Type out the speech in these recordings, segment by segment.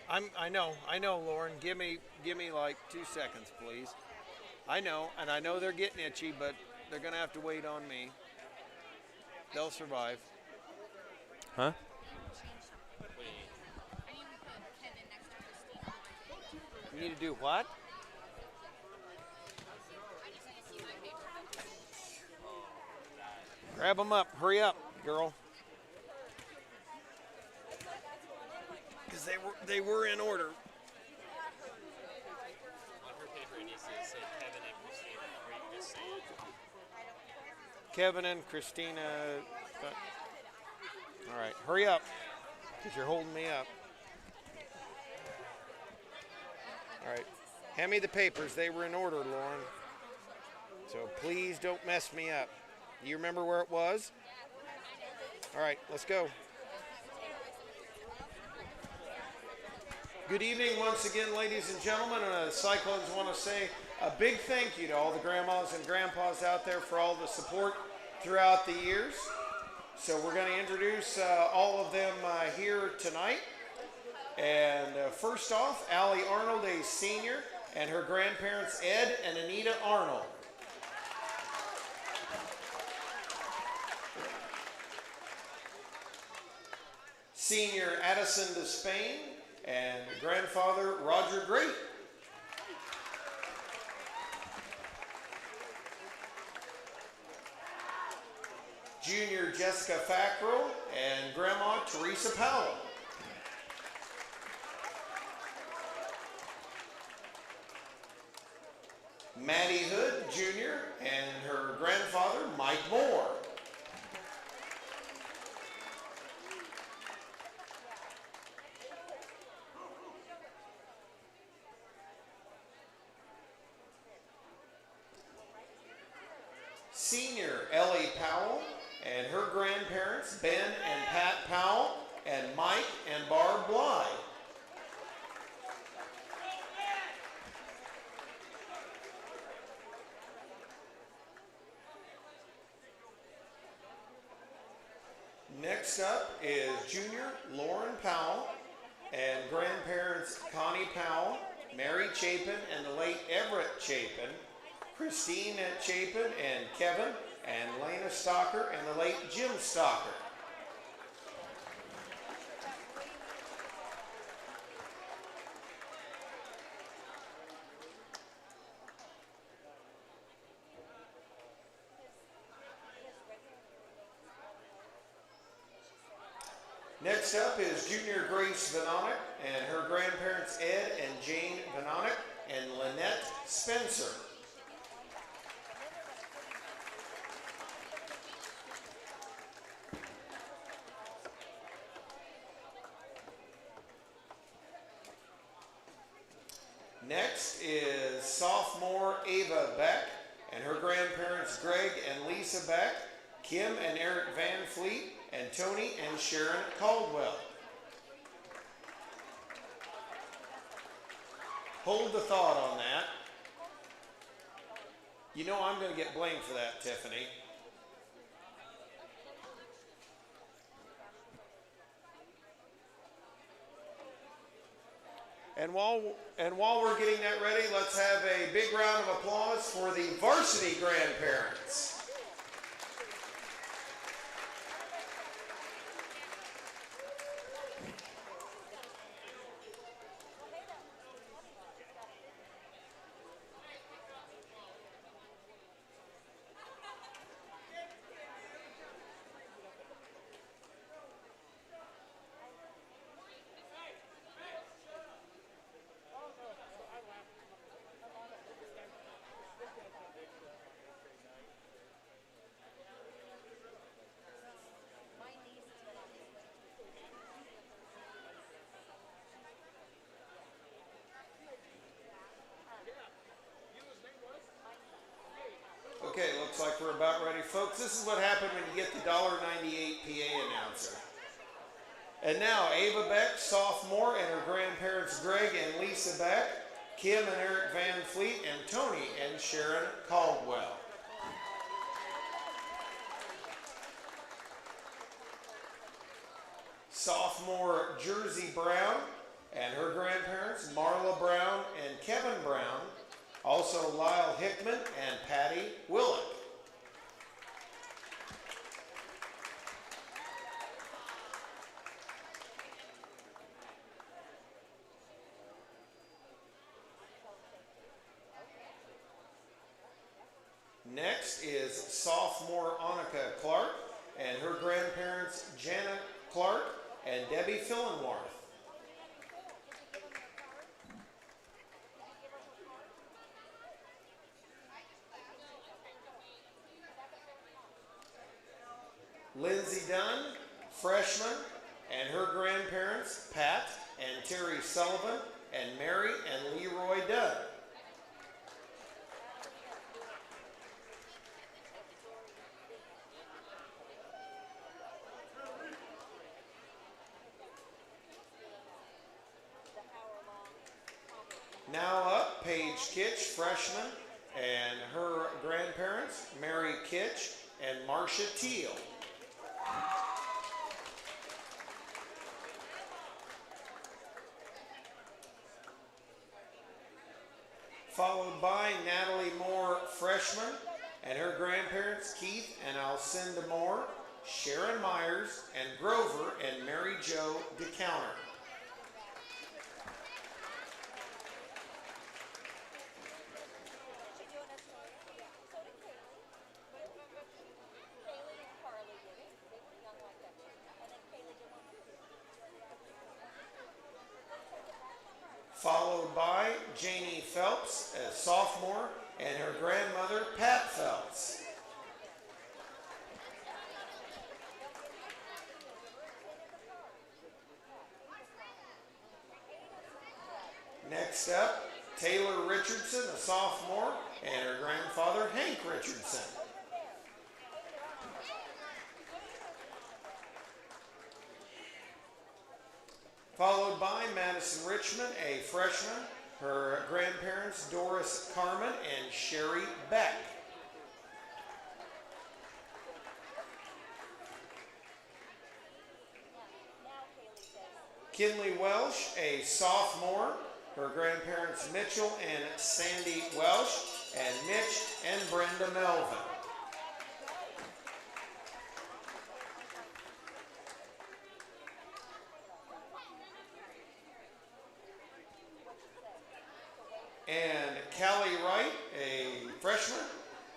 I know, Lauren. Give me like 2 seconds, please. I know, and I know they're getting itchy, but they're gonna have to wait on me. They'll survive. Huh? You need to do what? Grab them up. Hurry up, girl. Because they were in order. On her paper, it needs to say Kevin and Christina, or you can just say it. Kevin and Christina. All right, hurry up, because you're holding me up. All right, hand me the papers. They were in order, Lauren. So please don't mess me up. Do you remember where it was? All right, let's go. Good evening once again, ladies and gentlemen. Cyclones want to say a big thank you to all the grandmas and grandpas out there for all the support throughout the years. So we're going to introduce all of them here tonight. And first off, Allie Arnold, a senior, and her grandparents Ed and Anita Arnold. Senior Addison Despain and grandfather Roger Great. Junior Jessica Fackrell and Grandma Teresa Powell. Maddie Hood Jr. and her grandfather Mike Moore. Senior Ellie Powell and her grandparents Ben and Pat Powell and Mike and Barb Bly. Next up is junior Lauren Powell and grandparents Connie Powell, Mary Chapin and the late Everett Chapin, Christine Chapin and Kevin, and Lena Stocker and the late Jim Stocker. Next up is junior Grace Vanonic and her grandparents Ed and Jane Vanonic and Lynette Spencer. Next is sophomore Ava Beck and her grandparents Greg and Lisa Beck, Kim and Eric Van Fleet, and Tony and Sharon Caldwell. Hold the thought on that. You know I'm going to get blamed for that, Tiffany. And while we're getting that ready, let's have a big round of applause for the varsity grandparents. Okay, looks like we're about ready, folks. This is what happened when you get the $1.98 PA announcer. And now, Ava Beck, sophomore, and her grandparents Greg and Lisa Beck, Kim and Eric Van Fleet, and Tony and Sharon Caldwell. Sophomore Jersey Brown and her grandparents, Marla Brown and Kevin Brown. Also Lyle Hickman and Patty Willick. Next is sophomore Annika Clark and her grandparents Janet Clark and Debbie Fillenwarth. Lindsay Dunn, freshman, and her grandparents Pat and Terry Sullivan and Mary and Leroy Dunn. Now up, Paige Kitch, freshman, and her grandparents, Mary Kitch and Marcia Teal. Followed by Natalie Moore, freshman, and her grandparents, Keith and Alcinda Moore, Sharon Myers, and Grover and Mary Jo DeCounter. Followed by Janie Phelps, a sophomore, and her grandmother, Pat Phelps. Next up, Taylor Richardson, a sophomore, and her grandfather, Hank Richardson. Followed by Madison Richmond, a freshman, her grandparents Doris Carmen and Sherry Beck. Kinley Welsh, a sophomore, her grandparents Mitchell and Sandy Welsh, and Mitch and Brenda Melvin. And Callie Wright, a freshman,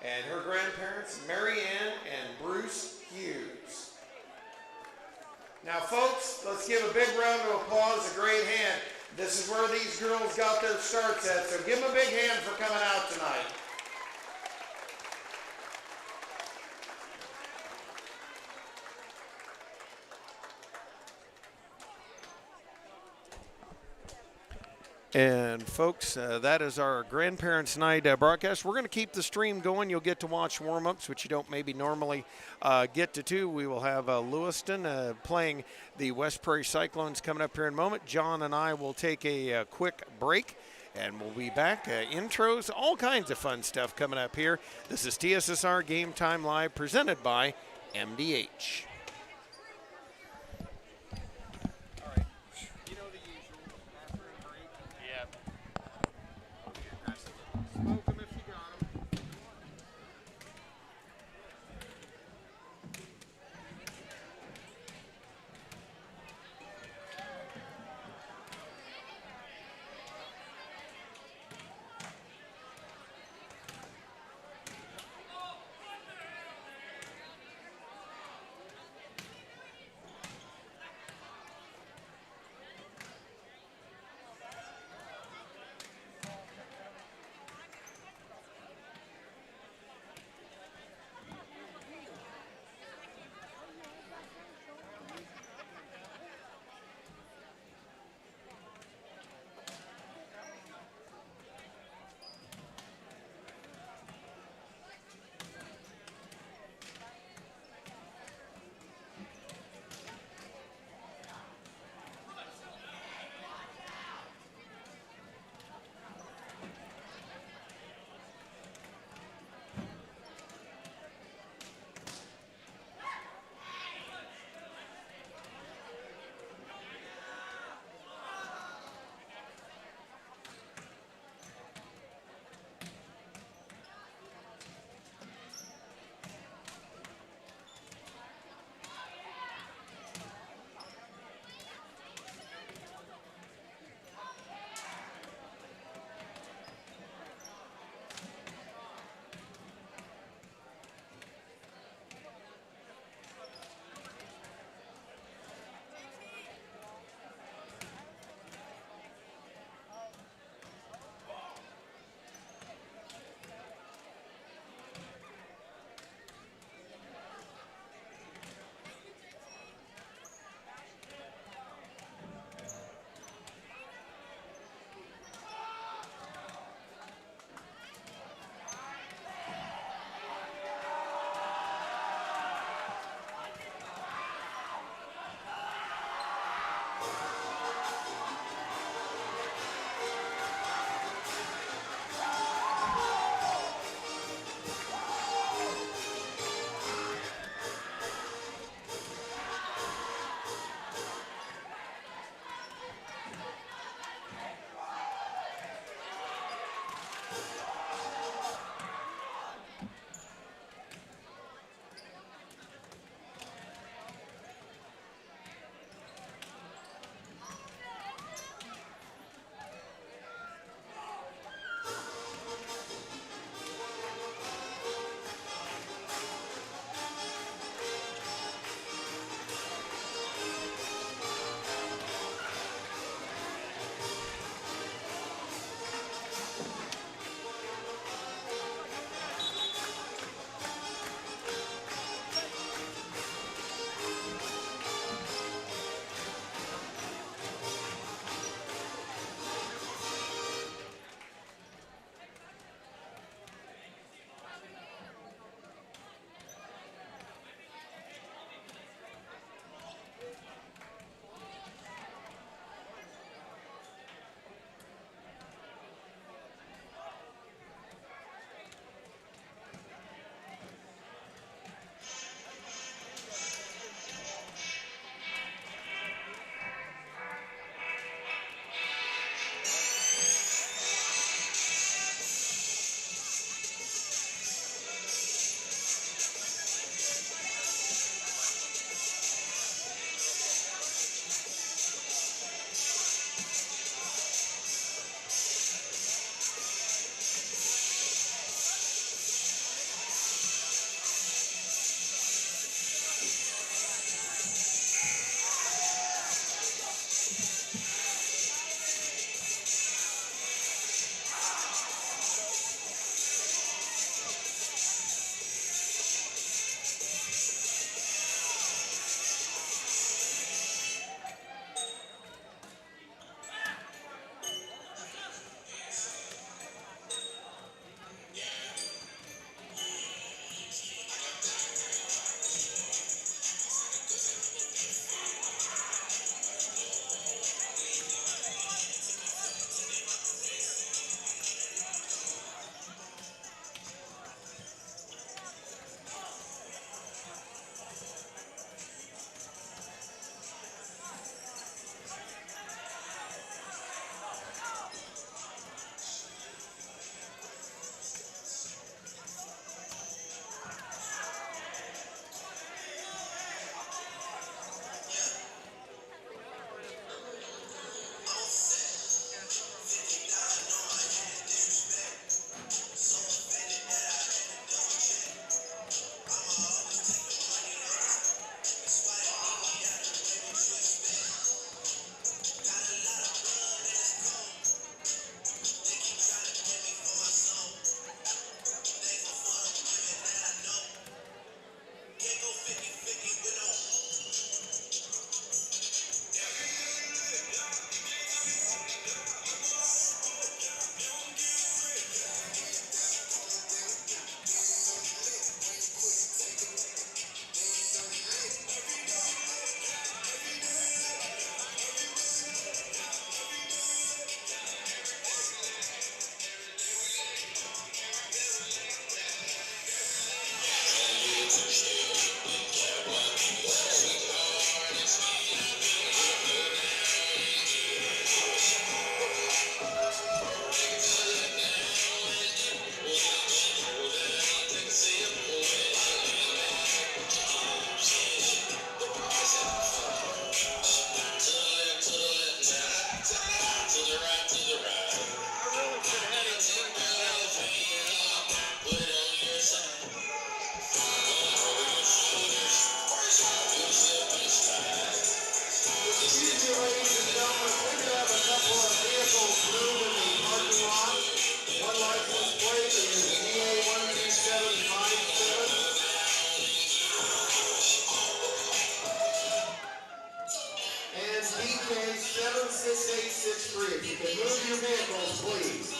and her grandparents, Mary Ann and Bruce Hughes. Now, folks, let's give a big round of applause, a great hand. This is where these girls got their starts at, so give them a big hand for coming out tonight. And folks, that is our Grandparents' Night broadcast. We're going to keep the stream going. You'll get to watch warm-ups, which you don't maybe normally get to do. We will have Lewiston playing the West Prairie Cyclones coming up here in a moment. John and I will take a quick break, and we'll be back. Intros, all kinds of fun stuff coming up here. This is TSSR Game Time Live, presented by MDH. 6863. If you can move your vehicles, please.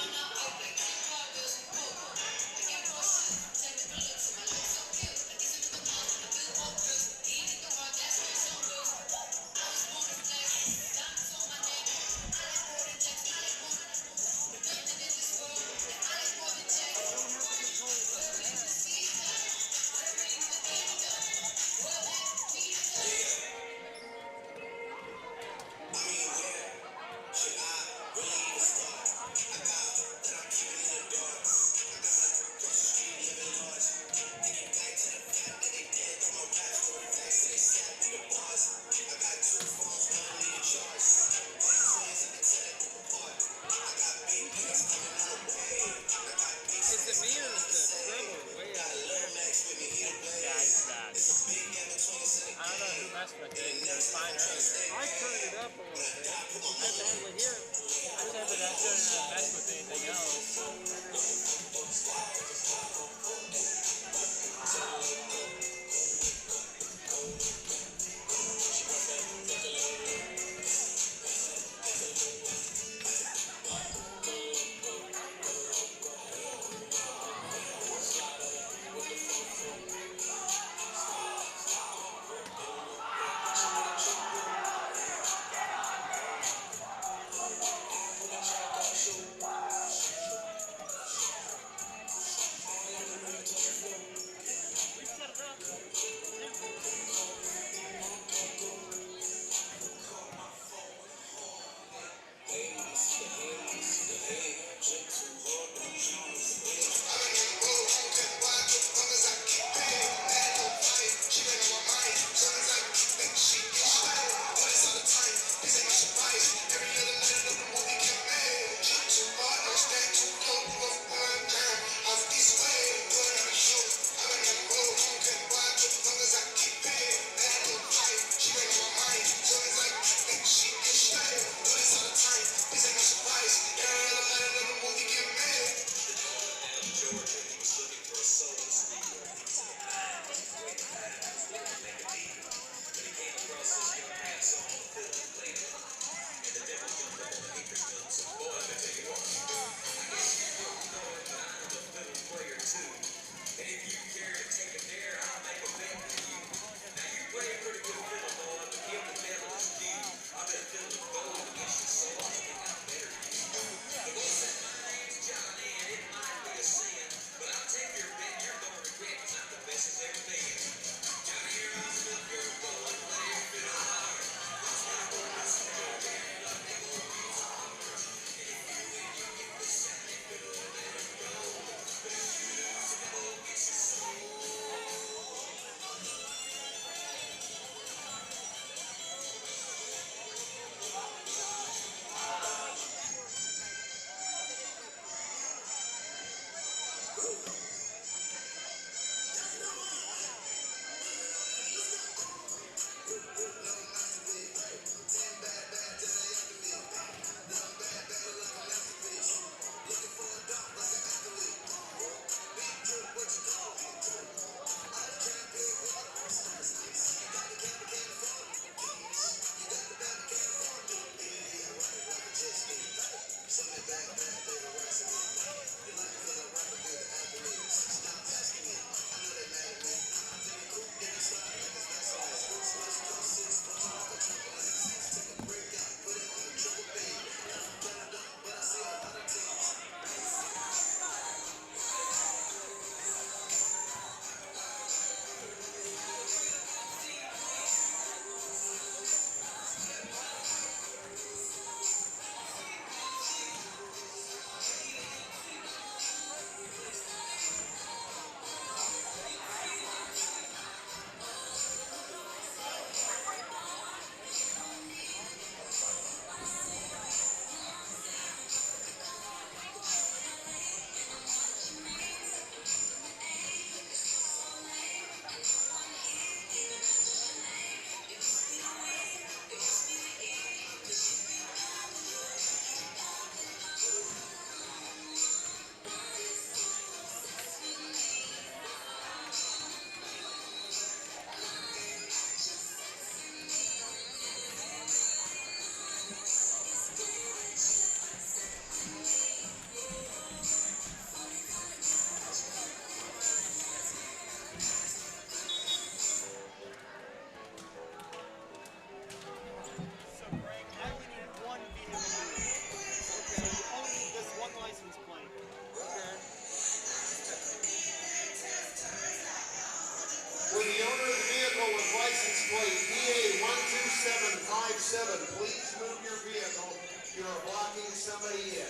somebody in.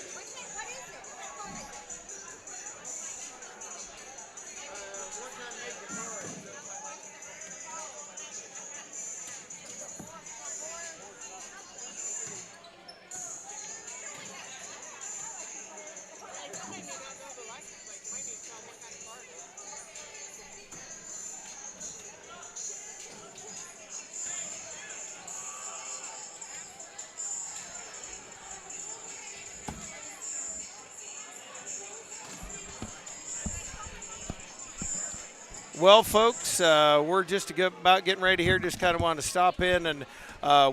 Well, folks, we're just about getting ready here. Just kind of wanted to stop in, and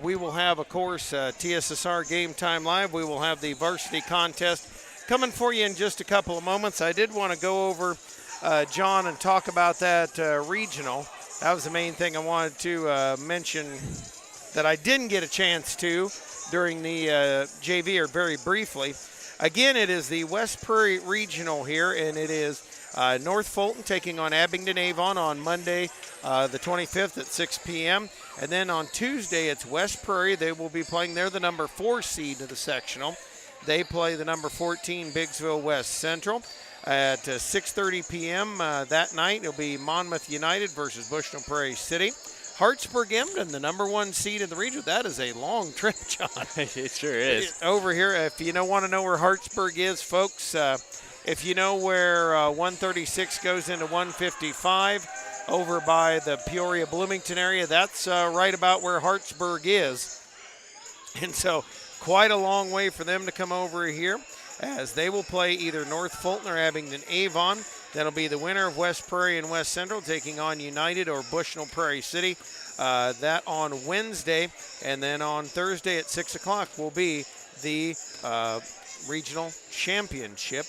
we will have, of course, TSSR Game Time Live. We will have the varsity contest coming for you in just a couple of moments. I did want to go over, John, and talk about that regional. That was the main thing I wanted to mention that I didn't get a chance to during the JV, or very briefly. Again, it is the West Prairie Regional here, and it is North Fulton taking on Abingdon Avon on Monday, the 25th at 6 p.m. And then on Tuesday, it's West Prairie. They will be playing. They're the number 4 seed of the sectional. They play the number 14 Biggsville West Central. At 6:30 p.m. That night, it'll be Monmouth United versus Bushnell Prairie City. Hartsburg Emden, the number 1 seed in the region. That is a long trip, John. It sure is. Over here, if you want to know where Hartsburg is, folks, if you know where 136 goes into 155 over by the Peoria Bloomington area, that's right about where Hartsburg is. And so quite a long way for them to come over here, as they will play either North Fulton or Abingdon Avon. That'll be the winner of West Prairie and West Central taking on United or Bushnell Prairie City. That on Wednesday. And then on Thursday at 6 o'clock will be the regional championship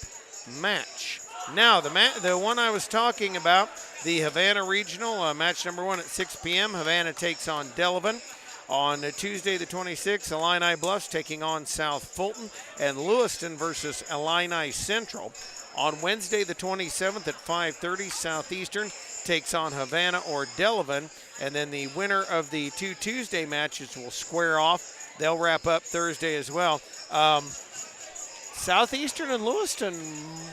match. Now, the one I was talking about, the Havana Regional, match number 1 at 6 p.m. Havana takes on Delavan. On Tuesday the 26th, Illini Bluffs taking on South Fulton, and Lewistown versus Illini Central. On Wednesday the 27th at 5:30, Southeastern takes on Havana or Delavan, and then the winner of the 2 Tuesday matches will square off. They'll wrap up Thursday as well. Southeastern and Lewistown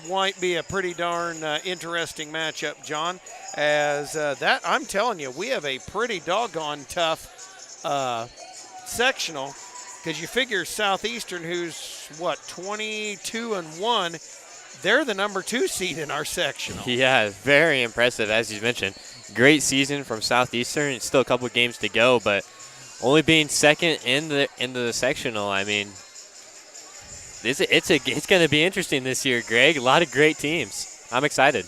might be a pretty darn interesting matchup, John, as that, I'm telling you, we have a pretty doggone tough sectional, because you figure Southeastern, who's, 22-1, they're the number 2 seed in our sectional. Yeah, very impressive, as you mentioned. Great season from Southeastern. It's still a couple of games to go, but only being second in the sectional, I mean, it's going to be interesting this year, Greg. A lot of great teams. I'm excited.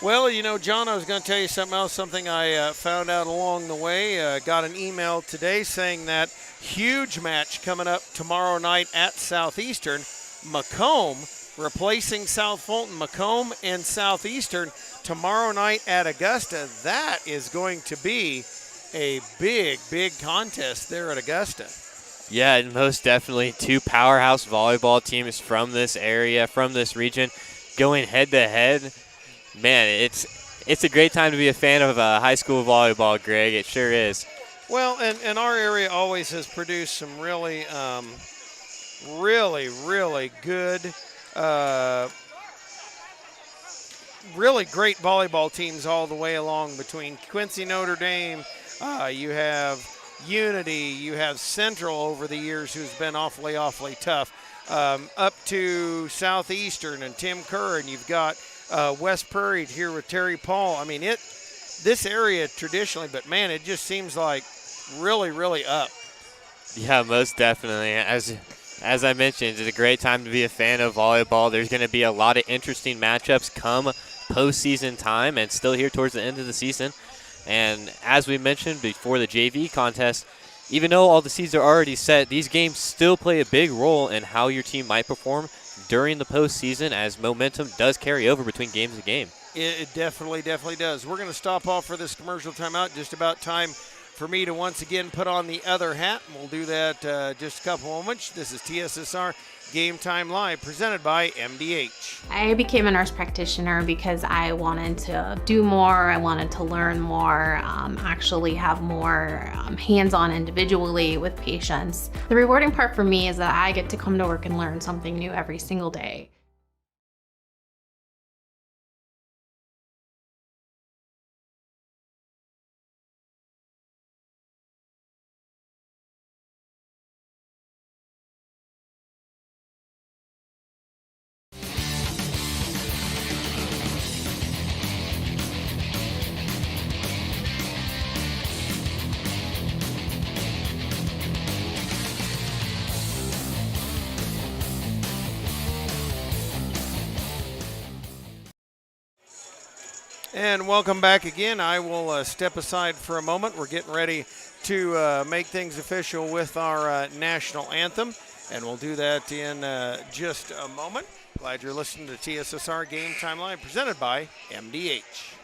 Well, John, I was going to tell you something else, something I found out along the way. Got an email today saying that huge match coming up tomorrow night at Southeastern. Macomb replacing South Fulton. Macomb and Southeastern tomorrow night at Augusta. That is going to be a big, big contest there at Augusta. Yeah, most definitely. 2 powerhouse volleyball teams from this area, from this region, going head-to-head. Man, it's a great time to be a fan of high school volleyball, Greg. It sure is. Well, and our area always has produced some really, really good, really great volleyball teams all the way along between Quincy, Notre Dame. You have Unity. You have Central over the years, who's been awfully, awfully tough. Up to Southeastern and Tim Kerr, and you've got West Prairie here with Terry Paul. I mean, this area traditionally, but man, it just seems like really, really up. Yeah, most definitely. As I mentioned, it's a great time to be a fan of volleyball. There's going to be a lot of interesting matchups come postseason time, and still here towards the end of the season. And as we mentioned before the JV contest, even though all the seeds are already set, these games still play a big role in how your team might perform during the postseason, as momentum does carry over between game to game. It definitely, definitely does. We're going to stop off for this commercial timeout. Just about time for me to once again put on the other hat, and we'll do that just a couple moments. This is TSSR Game Time Live, presented by MDH. I became a nurse practitioner because I wanted to do more, I wanted to learn more, actually have more hands-on individually with patients. The rewarding part for me is that I get to come to work and learn something new every single day. And welcome back again. I will step aside for a moment. We're getting ready to make things official with our national anthem, and we'll do that in just a moment. Glad you're listening to TSSR Game Time Live, presented by MDH.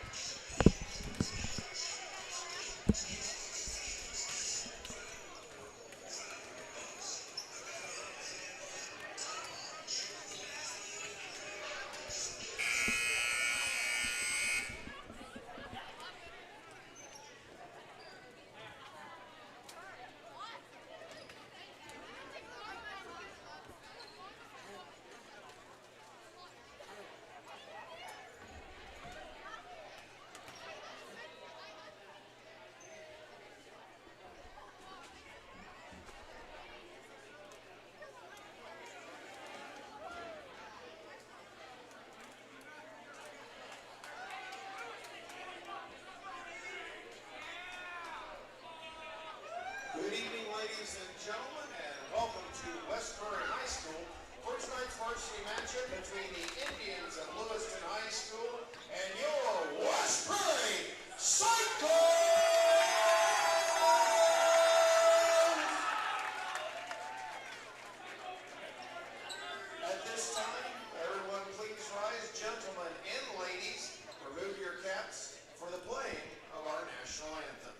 Good evening, ladies and gentlemen, and welcome to West Prairie High School for tonight's varsity matchup between the Indians of Lewistown High School and your West Prairie Cyclones! At this time, everyone please rise, gentlemen and ladies, remove your caps for the playing of our national anthem.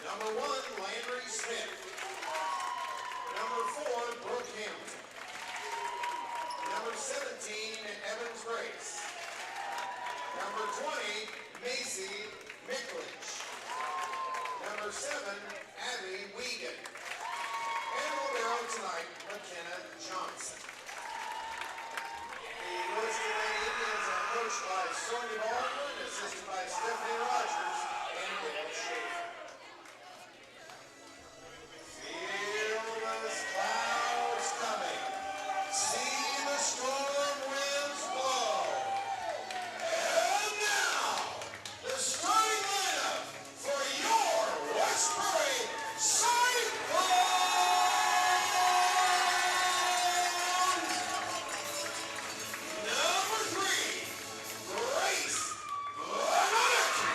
Number 1, Landry Smith. Number 4, Brooke Hamilton. Number 17, Evans Grace. Number 20, Macy Mickledge. Number 7, Abby Wiegand. And will be on tonight, McKenna Johnson. The Lewistown Lady Indians are coached by Sonia Baldwin, assisted by Stephanie Rogers and Dale Schaefer. Feel the clouds coming. See the storm winds blow. And now, the starting lineup for your West Prairie Cyclones. Number 3, Grace Leonard.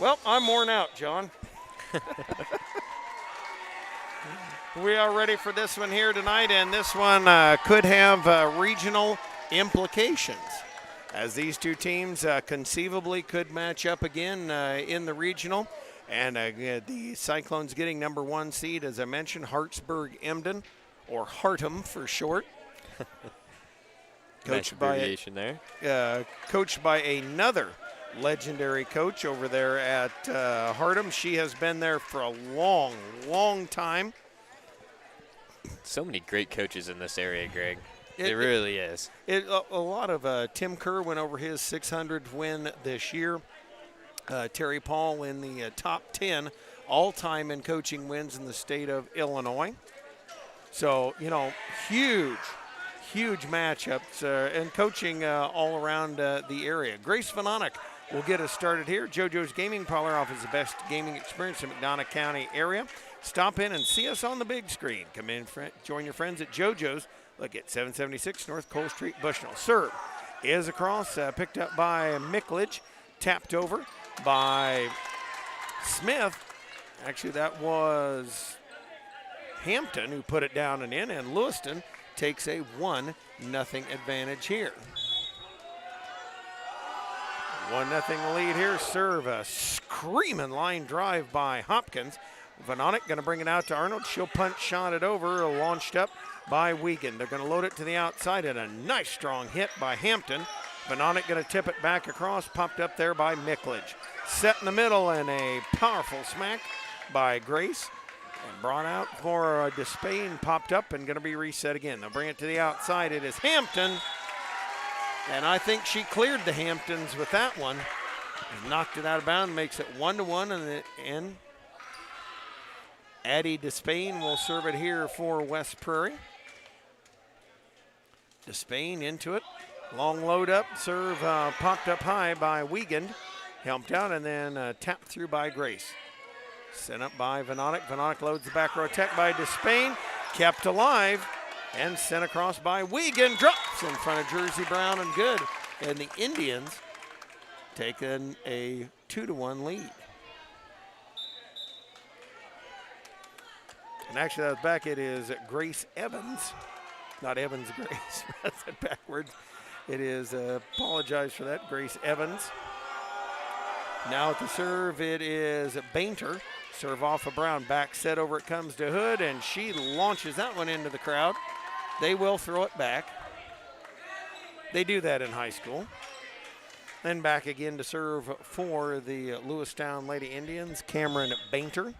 Well, I'm worn out, John. We are ready for this one here tonight, and this one could have regional implications, as these two teams conceivably could match up again in the regional. And the Cyclones getting number 1 seed, as I mentioned, Hartsburg-Emden, or Hartum for short. Coached by another legendary coach over there at Hartum. She has been there for a long, long time. So many great coaches in this area, Greg. It really is. A lot of Tim Kerr went over his 600th win this year. Terry Paul in the top 10 all-time in coaching wins in the state of Illinois. So, huge matchups and coaching all around the area. Grace Vanonic will get us started here. JoJo's Gaming Parlor offers the best gaming experience in McDonough County area. Stop in and see us on the big screen. Come in, join your friends at JoJo's. Look at 776 North Cole Street, Bushnell. Serve is across, picked up by Mickledge, tapped over by Smith. Actually, that was Hampton who put it down and in, and Lewiston takes a 1-0 advantage here. 1-0 lead here. Serve a screaming line drive by Hopkins. Vanonic going to bring it out to Arnold. She'll punch shot it over, launched up by Wiegand. They're going to load it to the outside, and a nice strong hit by Hampton. Vanonic going to tip it back across, popped up there by Mickledge. Set in the middle, and a powerful smack by Grace. And brought out for Despain, popped up and going to be reset again. They'll bring it to the outside. It is Hampton. And I think she cleared the Hamptons with that one. And knocked it out of bounds, makes it 1-1 in the end. Addie Despain will serve it here for West Prairie. Despain into it. Long load up, serve popped up high by Wiegand. Helped out and then tapped through by Grace. Sent up by Vanonic. Vanonic loads the back row attack by Despain. Kept alive and sent across by Wiegand. Drops in front of Jersey Brown and good. And the Indians taking a 2-1 lead. And actually, that was back. It is Grace Evans, not Evans Grace. That's it backwards. It is, apologize for that, Grace Evans. Now at the serve, it is Bainter. Serve off of Brown. Back set over it comes to Hood, and she launches that one into the crowd. They will throw it back. They do that in high school. Then back again to serve for the Lewistown Lady Indians, Cameron Bainter.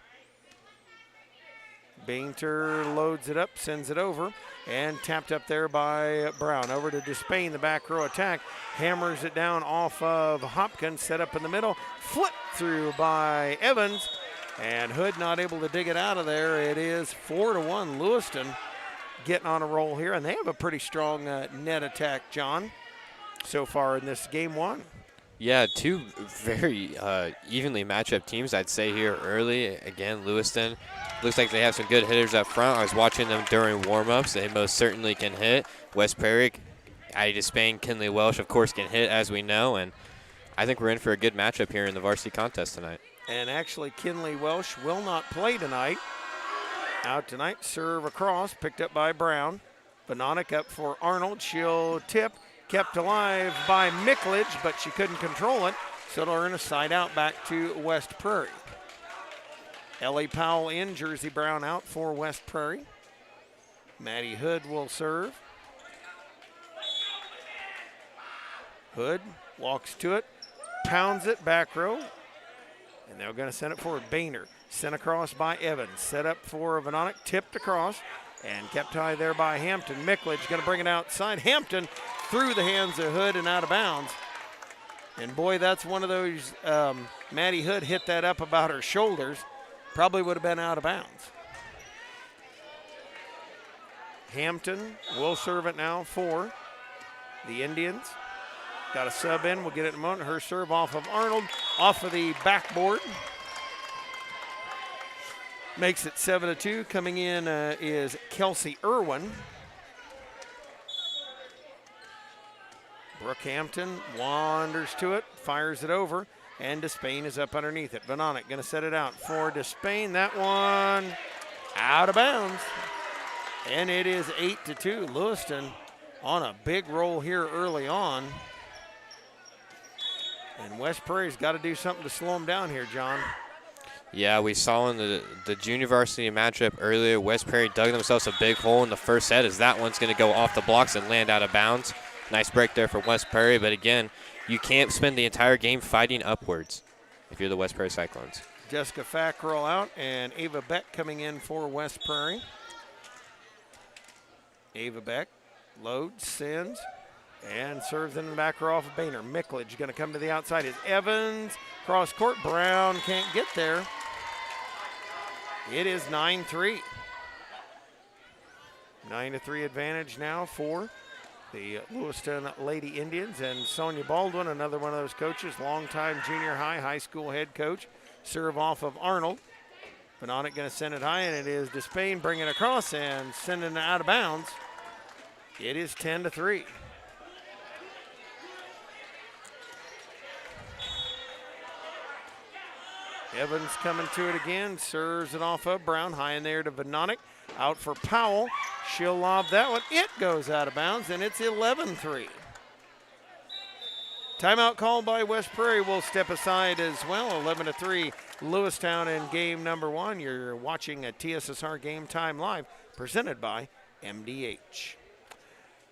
Bainter loads it up, sends it over, and tapped up there by Brown. Over to Despain, the back row attack. Hammers it down off of Hopkins, set up in the middle. Flip through by Evans, and Hood not able to dig it out of there. It is 4-1 Lewiston getting on a roll here, and they have a pretty strong net attack, John, so far in this game one. Yeah, two very evenly matchup teams, I'd say, here early. Again, Lewiston looks like they have some good hitters up front. I was watching them during warm-ups. They most certainly can hit. West Prairie, Addie Despain, Kinley Welsh, of course, can hit, as we know. And I think we're in for a good matchup here in the varsity contest tonight. And actually, Kinley Welsh will not play tonight. Out tonight, serve across, picked up by Brown. Vanonic up for Arnold. She'll tip. Kept alive by Mickledge, but she couldn't control it, so it'll earn a side out back to West Prairie. Ellie Powell in, Jersey Brown out for West Prairie. Maddie Hood will serve. Hood walks to it, pounds it, back row, and they're going to send it forward. Boehner sent across by Evans, set up for Vanonic, tipped across, and kept high there by Hampton. Mickledge going to bring it outside. Hampton through the hands of Hood and out of bounds. And boy, that's one of those, Maddie Hood hit that up about her shoulders. Probably would have been out of bounds. Hampton will serve it now for the Indians. Got a sub in, we'll get it in a moment. Her serve off of Arnold, off of the backboard. Makes it 7-2. Coming in is Kelsey Irwin. Brooke Hampton wanders to it, fires it over. and Despain is up underneath it. Vanonic going to set it out for Despain. That one out of bounds. And it is 8-2. Lewiston on a big roll here early on. And West Prairie's got to do something to slow them down here, John. Yeah, we saw in the junior varsity matchup earlier, West Prairie dug themselves a big hole in the first set as that one's going to go off the blocks and land out of bounds. Nice break there for West Prairie, but again, you can't spend the entire game fighting upwards if you're the West Prairie Cyclones. Jessica Fackrell out and Ava Beck coming in for West Prairie. Ava Beck loads, sends, and serves in the back row off of Boehner. Mickledge going to come to the outside is Evans. Cross court, Brown can't get there. It is 9-3. 9-3 advantage now for the Lewiston Lady Indians. And Sonia Baldwin, another one of those coaches, longtime junior high school head coach. Serve off of Arnold. Vanonic going to send it high, and it is Despain bringing it across and sending it out of bounds. It is 10-3. Evans coming to it again, serves it off of Brown, high in there to Vanonic, out for Powell. She'll lob that one. It goes out of bounds, and it's 11-3. Timeout called by West Prairie. Will step aside as well. 11-3, Lewistown in game number 1. You're watching a TSSR Game Time Live, presented by MDH.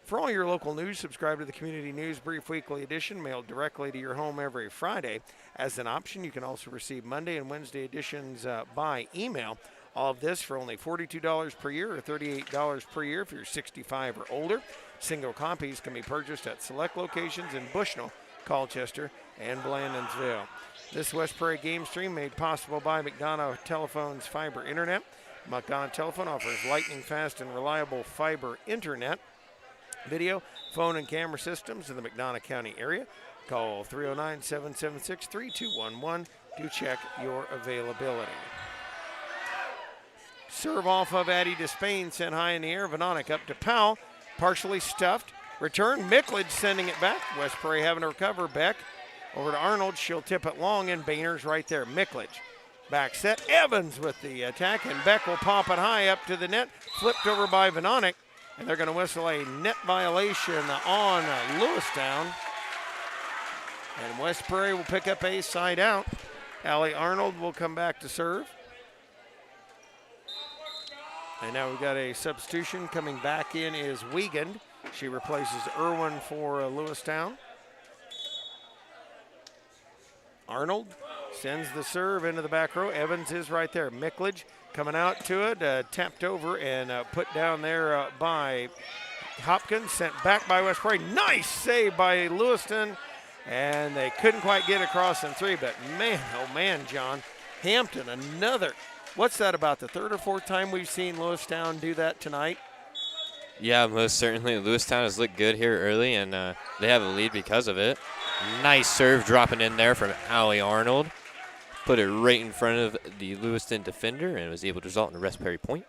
For all your local news, subscribe to the Community News Brief Weekly Edition, mailed directly to your home every Friday. As an option, you can also receive Monday and Wednesday editions by email. All of this for only $42 per year or $38 per year if you're 65 or older. Single copies can be purchased at select locations in Bushnell, Colchester, and Blandonsville. This West Prairie game stream made possible by McDonough Telephone's fiber internet. McDonough Telephone offers lightning fast and reliable fiber internet, video, phone, and camera systems in the McDonough County area. Call 309-776-3211 to check your availability. Serve off of Addie Despain, sent high in the air. Vanonic up to Powell, partially stuffed. Return, Mickledge sending it back. West Prairie having to recover. Beck over to Arnold. She'll tip it long, and Boehner's right there. Mickledge back set. Evans with the attack, and Beck will pop it high up to the net. Flipped over by Vanonic, and they're going to whistle a net violation on Lewistown. And West Prairie will pick up a side out. Allie Arnold will come back to serve. And now we've got a substitution. Coming back in is Wiegand. She replaces Irwin for Lewistown. Arnold sends the serve into the back row. Evans is right there. Mickledge coming out to it, tapped over and put down there by Hopkins. Sent back by West Prairie. Nice save by Lewiston. And they couldn't quite get across in 3, but man, oh man, John. Hampton, another. What's that, about the third or fourth time we've seen Lewistown do that tonight? Yeah, most certainly. Lewistown has looked good here early, and they have a lead because of it. Nice serve dropping in there from Allie Arnold. Put it right in front of the Lewiston defender and was able to result in a West Prairie point.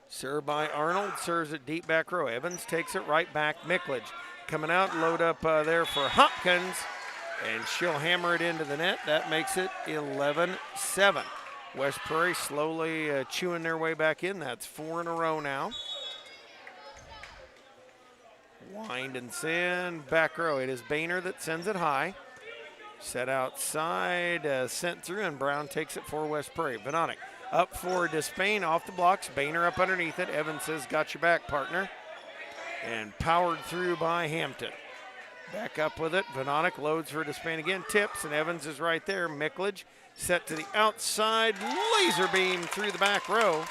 Serve by Arnold, serves it deep back row. Evans takes it right back. Mickledge coming out, load up there for Hopkins, and she'll hammer it into the net. That makes it 11-7. West Prairie slowly chewing their way back in. That's 4 in a row now. Wind and send, back row. It is Boehner that sends it high. Set outside, sent through, and Brown takes it for West Prairie. Vanonic up for Despain, off the blocks. Boehner up underneath it. Evans says, got your back, partner. And powered through by Hampton. Back up with it. Vanonic loads for Despain again. Tips, and Evans is right there. Mickledge set to the outside. Laser beam through the back row.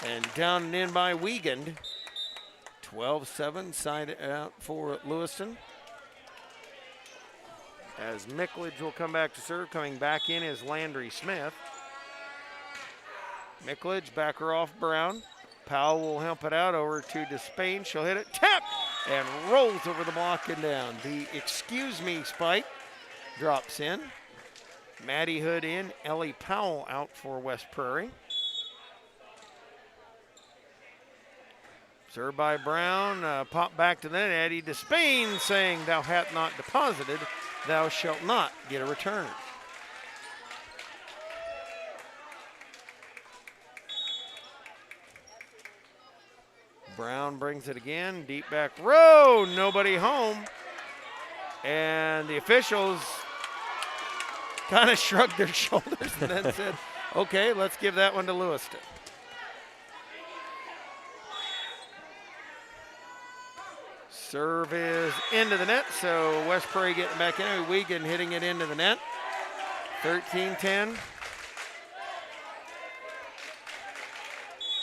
And down and in by Wiegand. 12-7, side out for Lewiston. As Mickledge will come back to serve. Coming back in is Landry Smith. Mickledge, backer off Brown. Powell will help it out over to Despain. She'll hit it, tap, and rolls over the block and down. The excuse me spike drops in. Maddie Hood in, Ellie Powell out for West Prairie. Served by Brown, pop back to the net. Eddie Despain saying, "Thou hast not deposited, thou shalt not get a return." Brown brings it again, deep back row, nobody home. And the officials kind of shrugged their shoulders and then said, okay, let's give that one to Lewiston. Serve is into the net, so West Prairie getting back in. Wiegand hitting it into the net. 13-10.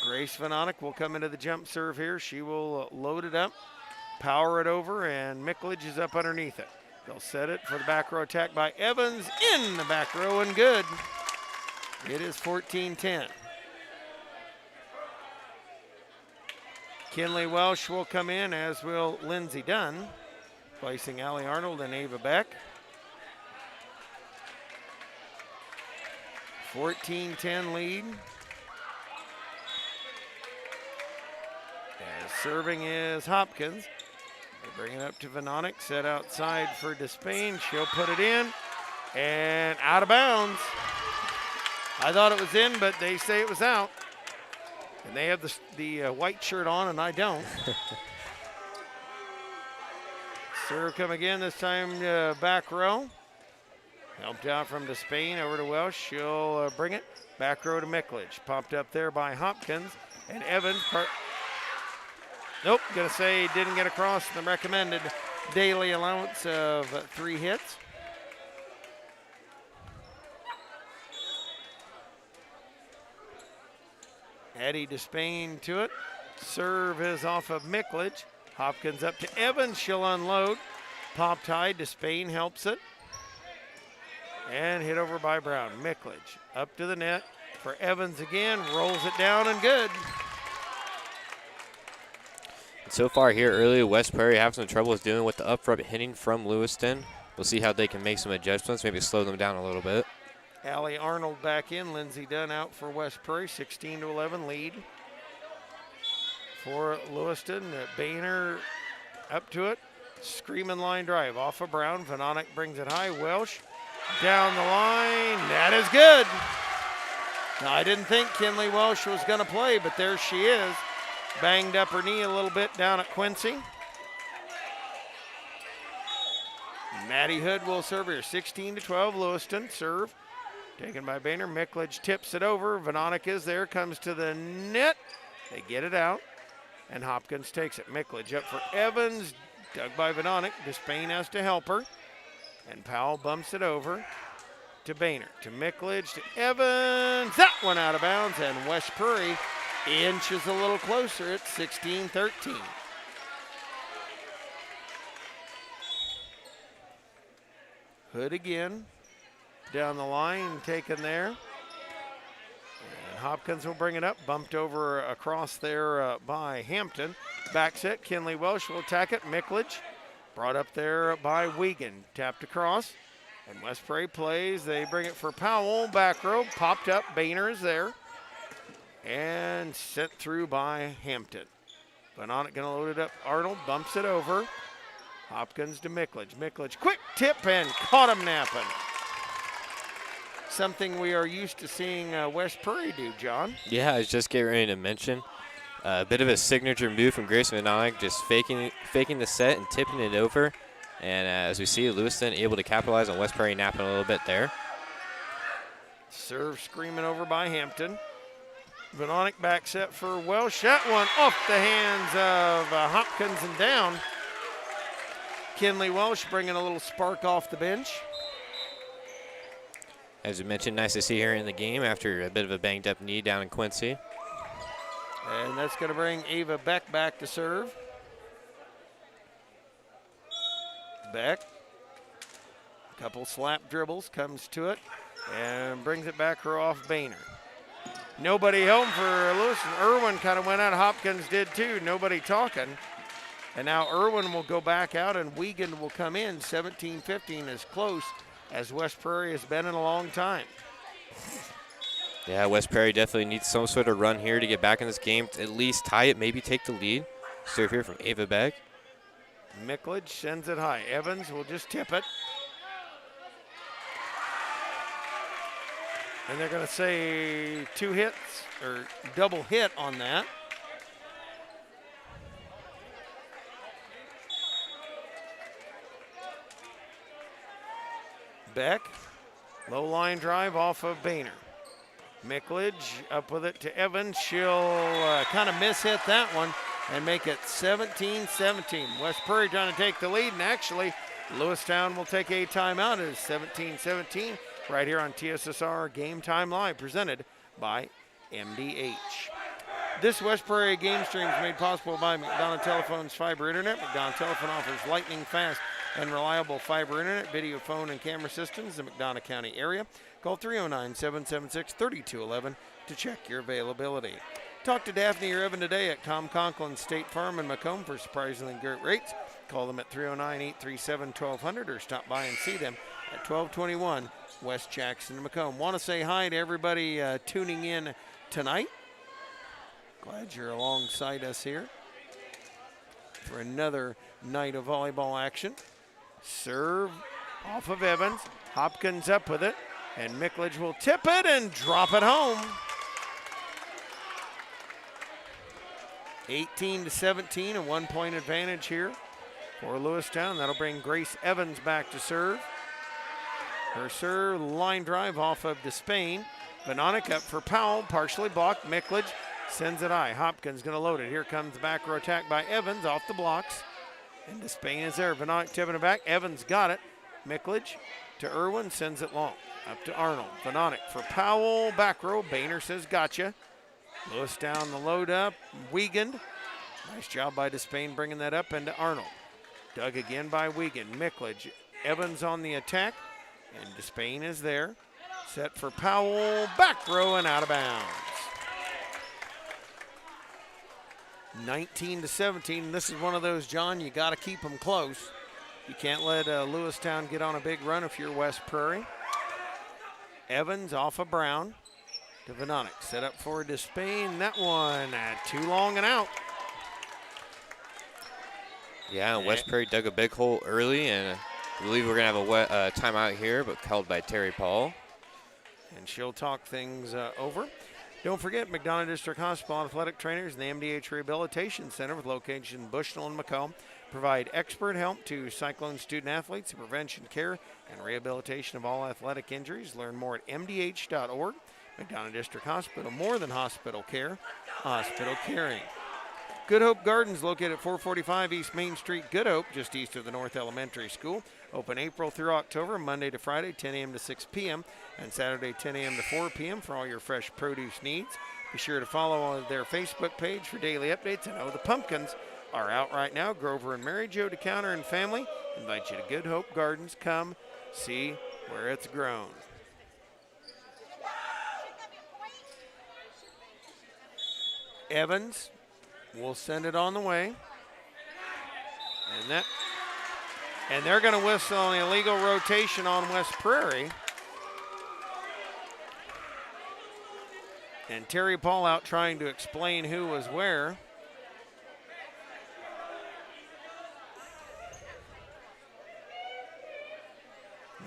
Grace Vanonic will come into the jump serve here. She will load it up, power it over, and Mickledge is up underneath it. They'll set it for the back row attack by Evans in the back row and good. It is 14-10. Kinley Welsh will come in, as will Lindsey Dunn, placing Allie Arnold and Ava Beck. 14-10 lead. As serving is Hopkins. They bring it up to Vanonic, set outside for Despain. She'll put it in, and out of bounds. I thought it was in, but they say it was out. And they have the white shirt on, and I don't. Serve come again, this time back row. Helped out from Despain over to Welsh. She'll bring it back row to Mickledge. Popped up there by Hopkins. And Evans, nope, gonna say didn't get across the recommended daily allowance of 3 hits. Eddie Despain to it. Serve is off of Mickledge. Hopkins up to Evans. She'll unload. Popped high. Despain helps it. And hit over by Brown. Mickledge up to the net for Evans again. Rolls it down and good. So far here early, West Prairie having some trouble doing with the upfront hitting from Lewiston. We'll see how they can make some adjustments, maybe slow them down a little bit. Allie Arnold back in. Lindsey Dunn out for West Prairie. 16-11 lead for Lewiston. Boehner up to it. Screaming line drive off of Brown. Vanonic brings it high. Welsh down the line. That is good. Now, I didn't think Kinley Welsh was going to play, but there she is. Banged up her knee a little bit down at Quincy. Maddie Hood will serve here. 16-12 Lewiston. Serve taken by Boehner. Mickledge tips it over. Vanonic is there. Comes to the net. They get it out. And Hopkins takes it. Mickledge up for Evans. Dug by Vanonic. Despain has to help her. And Powell bumps it over to Boehner. To Mickledge. To Evans. That one out of bounds. And West Prairie inches a little closer at 16-13. Hood again. Down the line, taken there. And Hopkins will bring it up. Bumped over across there by Hampton. Back set, Kinley Welsh will attack it. Mickledge brought up there by Wiegand. Tapped across. And West Prairie plays. They bring it for Powell. Back row, popped up. Boehner is there. And sent through by Hampton. Vanonic gonna load it up. Arnold bumps it over. Hopkins to Mickledge. Mickledge, quick tip and caught him napping. Something we are used to seeing West Prairie do, John. Yeah, I was just getting ready to mention. A bit of a signature move from Grace Vanonic, just faking the set and tipping it over. And as we see, Lewiston able to capitalize on West Prairie napping a little bit there. Serve screaming over by Hampton. Vanonic back set for Welsh. That one off the hands of Hopkins and down. Kinley Welsh bringing a little spark off the bench. As we mentioned, nice to see her in the game after a bit of a banged up knee down in Quincy. And that's going to bring Ava Beck back to serve. Beck, a couple slap dribbles, comes to it and brings it back her off Boehner. Nobody home for Lewiston. Irwin kind of went out. Hopkins did too. Nobody talking. And now Irwin will go back out and Wiegand will come in. 17-15 as close as West Prairie has been in a long time. Yeah, West Prairie definitely needs some sort of run here to get back in this game, to at least tie it, maybe take the lead. Serve here from Ava Beck. Mickledge sends it high. Evans will just tip it. And they're going to say 2 hits or double hit on that. Beck, low line drive off of Boehner. Mickledge up with it to Evans. She'll kind of miss-hit that one and make it 17-17. West Prairie trying to take the lead, and actually Lewistown will take a timeout. It is 17-17 right here on TSSR Game Time Live, presented by MDH. This West Prairie game stream is made possible by McDonough Telephone's fiber internet. McDonough Telephone offers lightning fast and reliable fiber internet, video, phone, and camera systems in the McDonough County area. Call 309-776-3211 to check your availability. Talk to Daphne or Evan today at Tom Conklin State Farm in Macomb for surprisingly great rates. Call them at 309-837-1200 or stop by and see them at 1221 West Jackson in Macomb. Want to say hi to everybody tuning in tonight. Glad you're alongside us here for another night of volleyball action. Serve off of Evans. Hopkins up with it. And Mickledge will tip it and drop it home. 18-17, a 1-point advantage here for Lewistown. That'll bring Grace Evans back to serve. Her serve line drive off of Despain. Vanonic up for Powell, partially blocked. Mickledge sends it high. Hopkins going to load it. Here comes the back row attack by Evans off the blocks. And Despain is there. Vanonic tipping it back. Evans got it. Mickledge to Irwin, sends it long. Up to Arnold. Vanonic for Powell. Back row. Boehner says gotcha. Lewistown the load up. Wiegand. Nice job by Despain bringing that up into Arnold. Dug again by Wiegand. Mickledge. Evans on the attack. And Despain is there. Set for Powell. Back row and out of bounds. 19-17. This is one of those, John, you got to keep them close. You can't let Lewistown get on a big run if you're West Prairie. Evans off of Brown to Vanonic. Set up for Despain. That one too long and out. Yeah, West Prairie dug a big hole early, and I believe we're going to have a timeout here, but held by Terry Paul. And she'll talk things over. Don't forget, McDonough District Hospital athletic trainers and the MDH Rehabilitation Center with location in Bushnell and Macomb provide expert help to Cyclone student athletes, prevention care, and rehabilitation of all athletic injuries. Learn more at mdh.org. McDonough District Hospital, more than hospital care, hospital caring. Good Hope Gardens, located at 445 East Main Street, Good Hope, just east of the North Elementary School. Open April through October, Monday to Friday, 10 a.m. to 6 p.m., and Saturday, 10 a.m. to 4 p.m. for all your fresh produce needs. Be sure to follow their Facebook page for daily updates. I know the pumpkins are out right now. Grover and Mary Jo DeCounter and family invite you to Good Hope Gardens. Come see where it's grown. Evans will send it on the way. And they're going to whistle an illegal rotation on West Prairie. And Terry Paul out trying to explain who was where.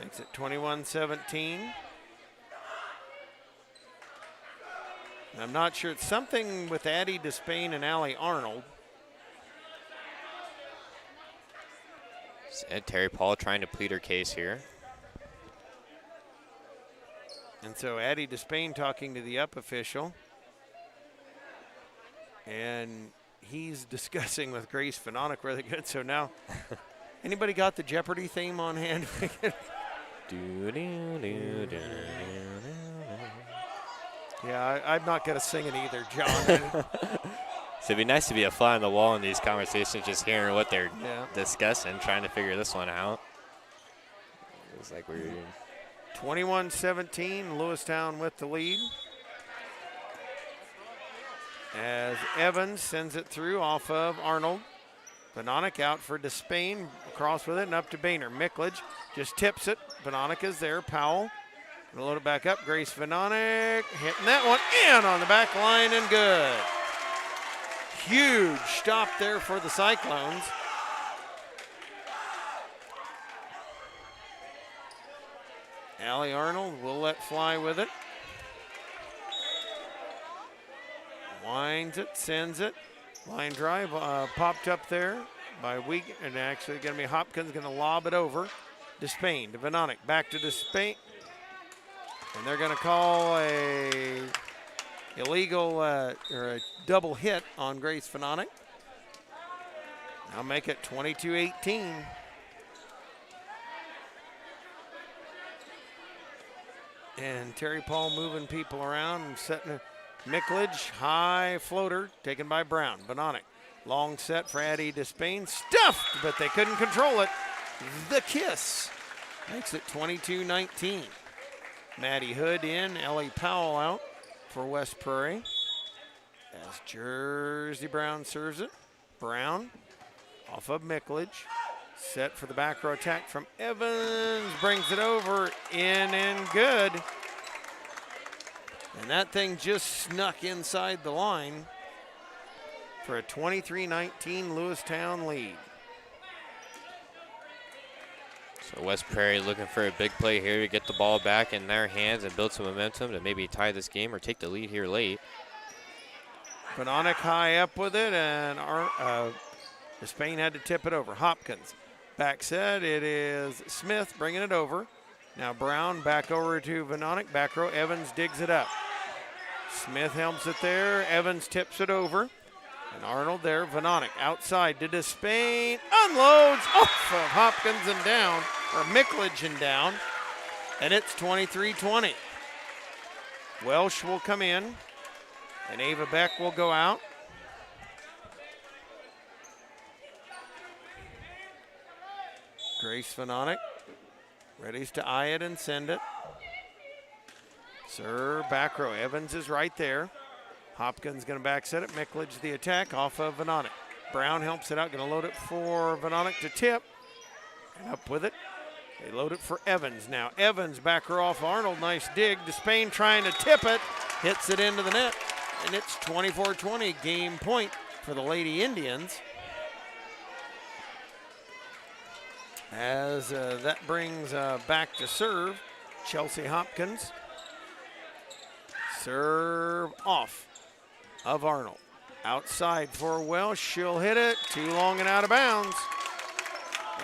Makes it 21-17. I'm not sure. It's something with Addie Despain and Allie Arnold. And Terry Paul trying to plead her case here. And so Addie Despain talking to the up official. And he's discussing with Grace Vanonic really good. So now, anybody got the Jeopardy theme on hand? Yeah, I'm not going to sing it either, John. So it'd be nice to be a fly on the wall in these conversations, just hearing what they're discussing, trying to figure this one out. It's like we're 21-17, Lewistown with the lead. As Evans sends it through off of Arnold. Vanonic out for Despain, across with it and up to Boehner. Mickledge just tips it. Vanonic is there. Powell gonna load it back up. Grace Vanonic hitting that one in on the back line and good. huge stop there for the Cyclones. Allie Arnold will let fly with it. Winds it, sends it. Line drive popped up there by Week, and actually going to be Hopkins going to lob it over. Despain to Venonic, back to Despain. And they're going to call a illegal or a double hit on Grace Venonic. Now make it 22-18. And Terry Paul moving people around and setting a Mickledge, high floater taken by Brown. Venonic, long set for Addie Despain, stuffed, but they couldn't control it. The kiss makes it 22-19. Maddie Hood in, Ellie Powell out for West Prairie. As Jersey Brown serves it. Brown off of Mickledge. Set for the back row attack from Evans. Brings it over, in and good. And that thing just snuck inside the line for a 23-19 Lewistown lead. So West Prairie looking for a big play here to get the ball back in their hands and build some momentum to maybe tie this game or take the lead here late. Venonic high up with it, and Spain had to tip it over. Hopkins, back set, it is Smith bringing it over. Now Brown back over to Venonic, back row, Evans digs it up. Smith helps it there, Evans tips it over. And Arnold there, Venonic outside to Despain, unloads off of Hopkins and down, or Mickledge and down, and it's 23-20. Welsh will come in, and Ava Beck will go out. Grace Venonic ready to eye it and send it. Serve back row. Evans is right there. Hopkins going to back set it. Mickledge the attack off of Venonic. Brown helps it out. Going to load it for Venonic to tip. And up with it. They load it for Evans now. Evans back row off Arnold. Nice dig. Despain trying to tip it. Hits it into the net. And it's 24-20. Game point for the Lady Indians. As that brings back to serve Chelsea Hopkins. Serve off of Arnold. Outside for Welsh. She'll hit it. Too long and out of bounds.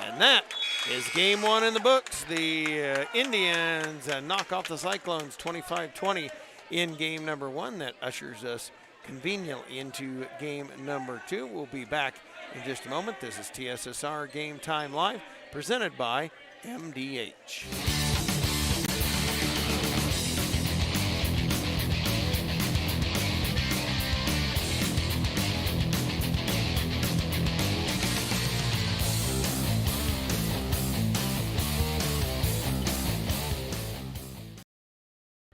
And that is game one in the books. The Indians knock off the Cyclones 25-20 in game number one. That ushers us conveniently into game number two. We'll be back in just a moment. This is TSSR Game Time Live, presented by MDH.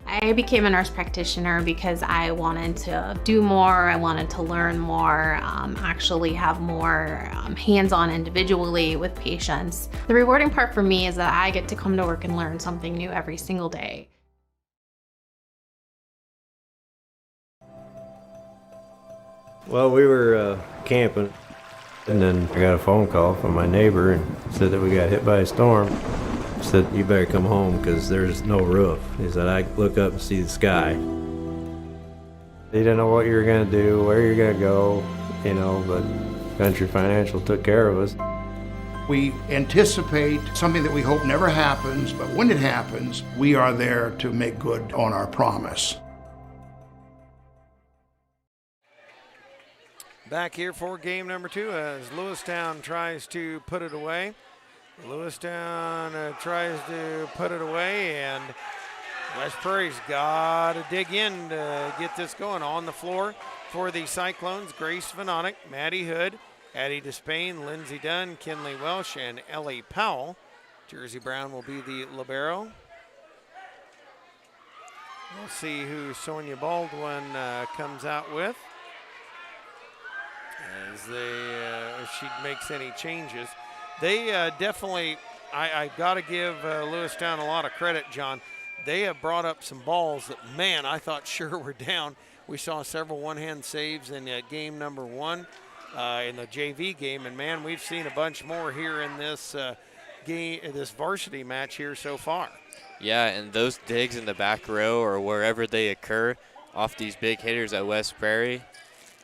I became a nurse practitioner because I wanted to do more, I wanted to learn more, actually have more hands-on individually with patients. The rewarding part for me is that I get to come to work and learn something new every single day. Well, we were camping, and then I got a phone call from my neighbor and said that we got hit by a storm. Said, you better come home because there's no roof. He said, I look up and see the sky. You didn't know what you were going to do, where you're going to go, you know, but Country Financial took care of us. We anticipate something that we hope never happens, but when it happens, we are there to make good on our promise. Back here for game number two as Lewistown tries to put it away. Lewistown tries to put it away, and West Prairie's got to dig in to get this going. On the floor for the Cyclones, Grace Venonic, Maddie Hood, Addie Despain, Lindsey Dunn, Kinley Welsh, and Ellie Powell. Jersey Brown will be the libero. We'll see who Sonia Baldwin comes out with as if she makes any changes. They definitely, I've got to give Lewistown a lot of credit, John. They have brought up some balls that, man, I thought sure were down. We saw several one-hand saves in game number 1 in the JV game, and man, we've seen a bunch more here in this game, this varsity match here so far. Yeah, and those digs in the back row or wherever they occur off these big hitters at West Prairie,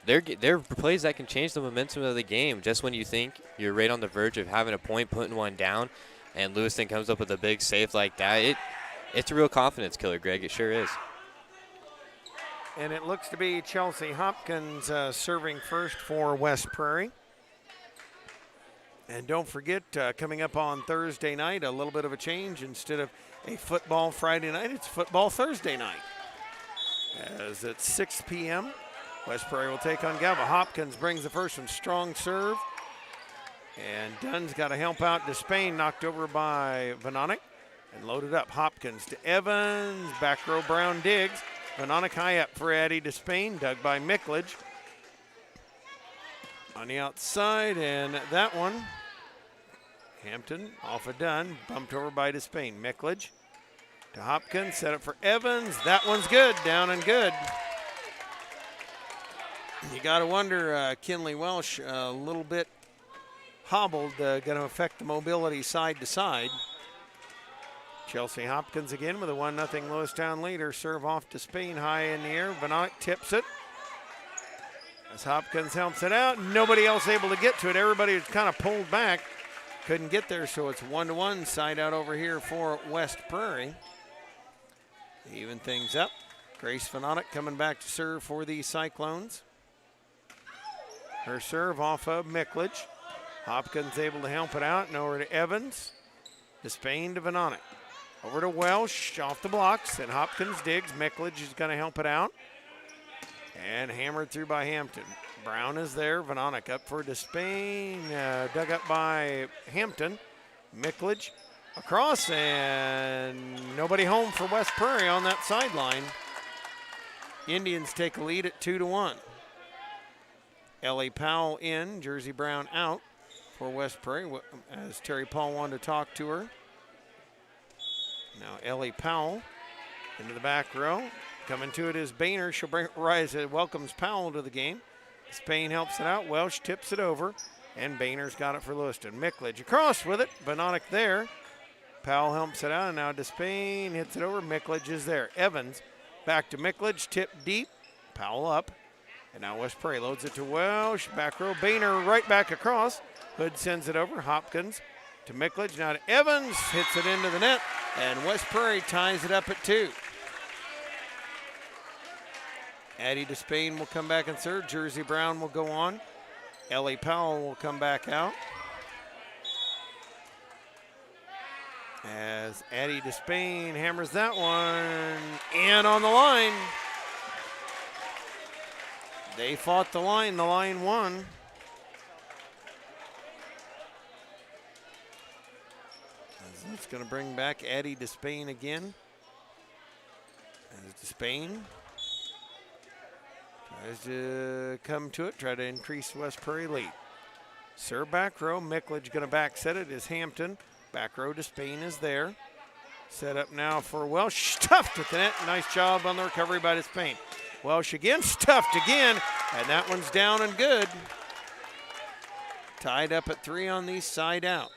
they're plays that can change the momentum of the game. Just when you think you're right on the verge of having a point, putting one down, and Lewiston comes up with a big save like that, it's a real confidence killer, Greg. It sure is. And it looks to be Chelsea Hopkins serving first for West Prairie. And don't forget, coming up on Thursday night, a little bit of a change. Instead of a football Friday night, it's football Thursday night. As it's 6 p.m., West Prairie will take on Galva. Hopkins brings the first one, strong serve. And Dunn's got to help out Despain, knocked over by Vanonic. And loaded up, Hopkins to Evans, back row Brown digs. Vanonic high up for Addie Despain, dug by Mickledge. On the outside, and that one, Hampton off of Dunn, bumped over by Despain. Mickledge to Hopkins, set up for Evans. That one's good, down and good. You got to wonder, Kinley Welsh a little bit hobbled, going to affect the mobility side to side. Chelsea Hopkins again with a 1-0 Lewistown leader. Serve off to Spain, high in the air. Vanonic tips it. As Hopkins helps it out, nobody else able to get to it. Everybody was kind of pulled back. Couldn't get there, so it's 1-1 side out over here for West Prairie. Even things up. Grace Vanonic coming back to serve for the Cyclones. Her serve off of Mickledge. Hopkins able to help it out and over to Evans. Despain to Vanonic. Over to Welsh, off the blocks, and Hopkins digs. Mickledge is going to help it out. And hammered through by Hampton. Brown is there. Vanonic up for Despain. Dug up by Hampton. Mickledge across, and nobody home for West Prairie on that sideline. Indians take a lead at 2-1. Ellie Powell in, Jersey Brown out for West Prairie, as Terry Paul wanted to talk to her. Now Ellie Powell into the back row. Coming to it is Boehner. She'll welcomes Powell to the game. Spain helps it out. Welsh tips it over. And Boehner's got it for Lewiston. Mickledge across with it. Vanonic there. Powell helps it out. And now Despain hits it over. Mickledge is there. Evans back to Mickledge. Tip deep. Powell up. And now West Prairie loads it to Welsh. Back row. Boehner right back across. Hood sends it over. Hopkins to Mickledge. Now to Evans. Hits it into the net. And West Prairie ties it up at 2. Addie Despain will come back and serve. Jersey Brown will go on. Ellie Powell will come back out. As Addie Despain hammers that one in on the line. They fought the line won. It's going to bring back Addie Despain again. As Despain tries to come to it, try to increase West Prairie lead. Serve back row, Mickledge going to back set it is Hampton. Back row Despain is there. Set up now for Welsh, stuffed at the net. Nice job on the recovery by Despain. Welsh again, stuffed again, and that one's down and good. Tied up at 3 on the side out.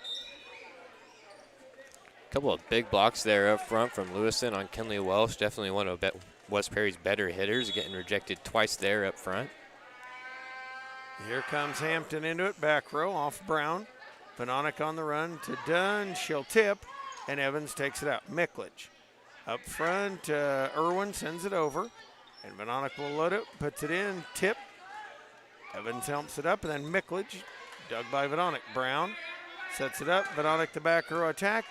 Couple of big blocks there up front from Lewiston on Kinley Welsh. Definitely one of West Prairie's better hitters, getting rejected twice there up front. Here comes Hampton into it, back row off Brown. Vanonic on the run to Dunn. She'll tip, and Evans takes it out. Mickledge up front. Irwin sends it over, and Vanonic will load it, puts it in, tip. Evans helps it up, and then Mickledge, dug by Vanonic. Brown sets it up. Vanonic the back row attack.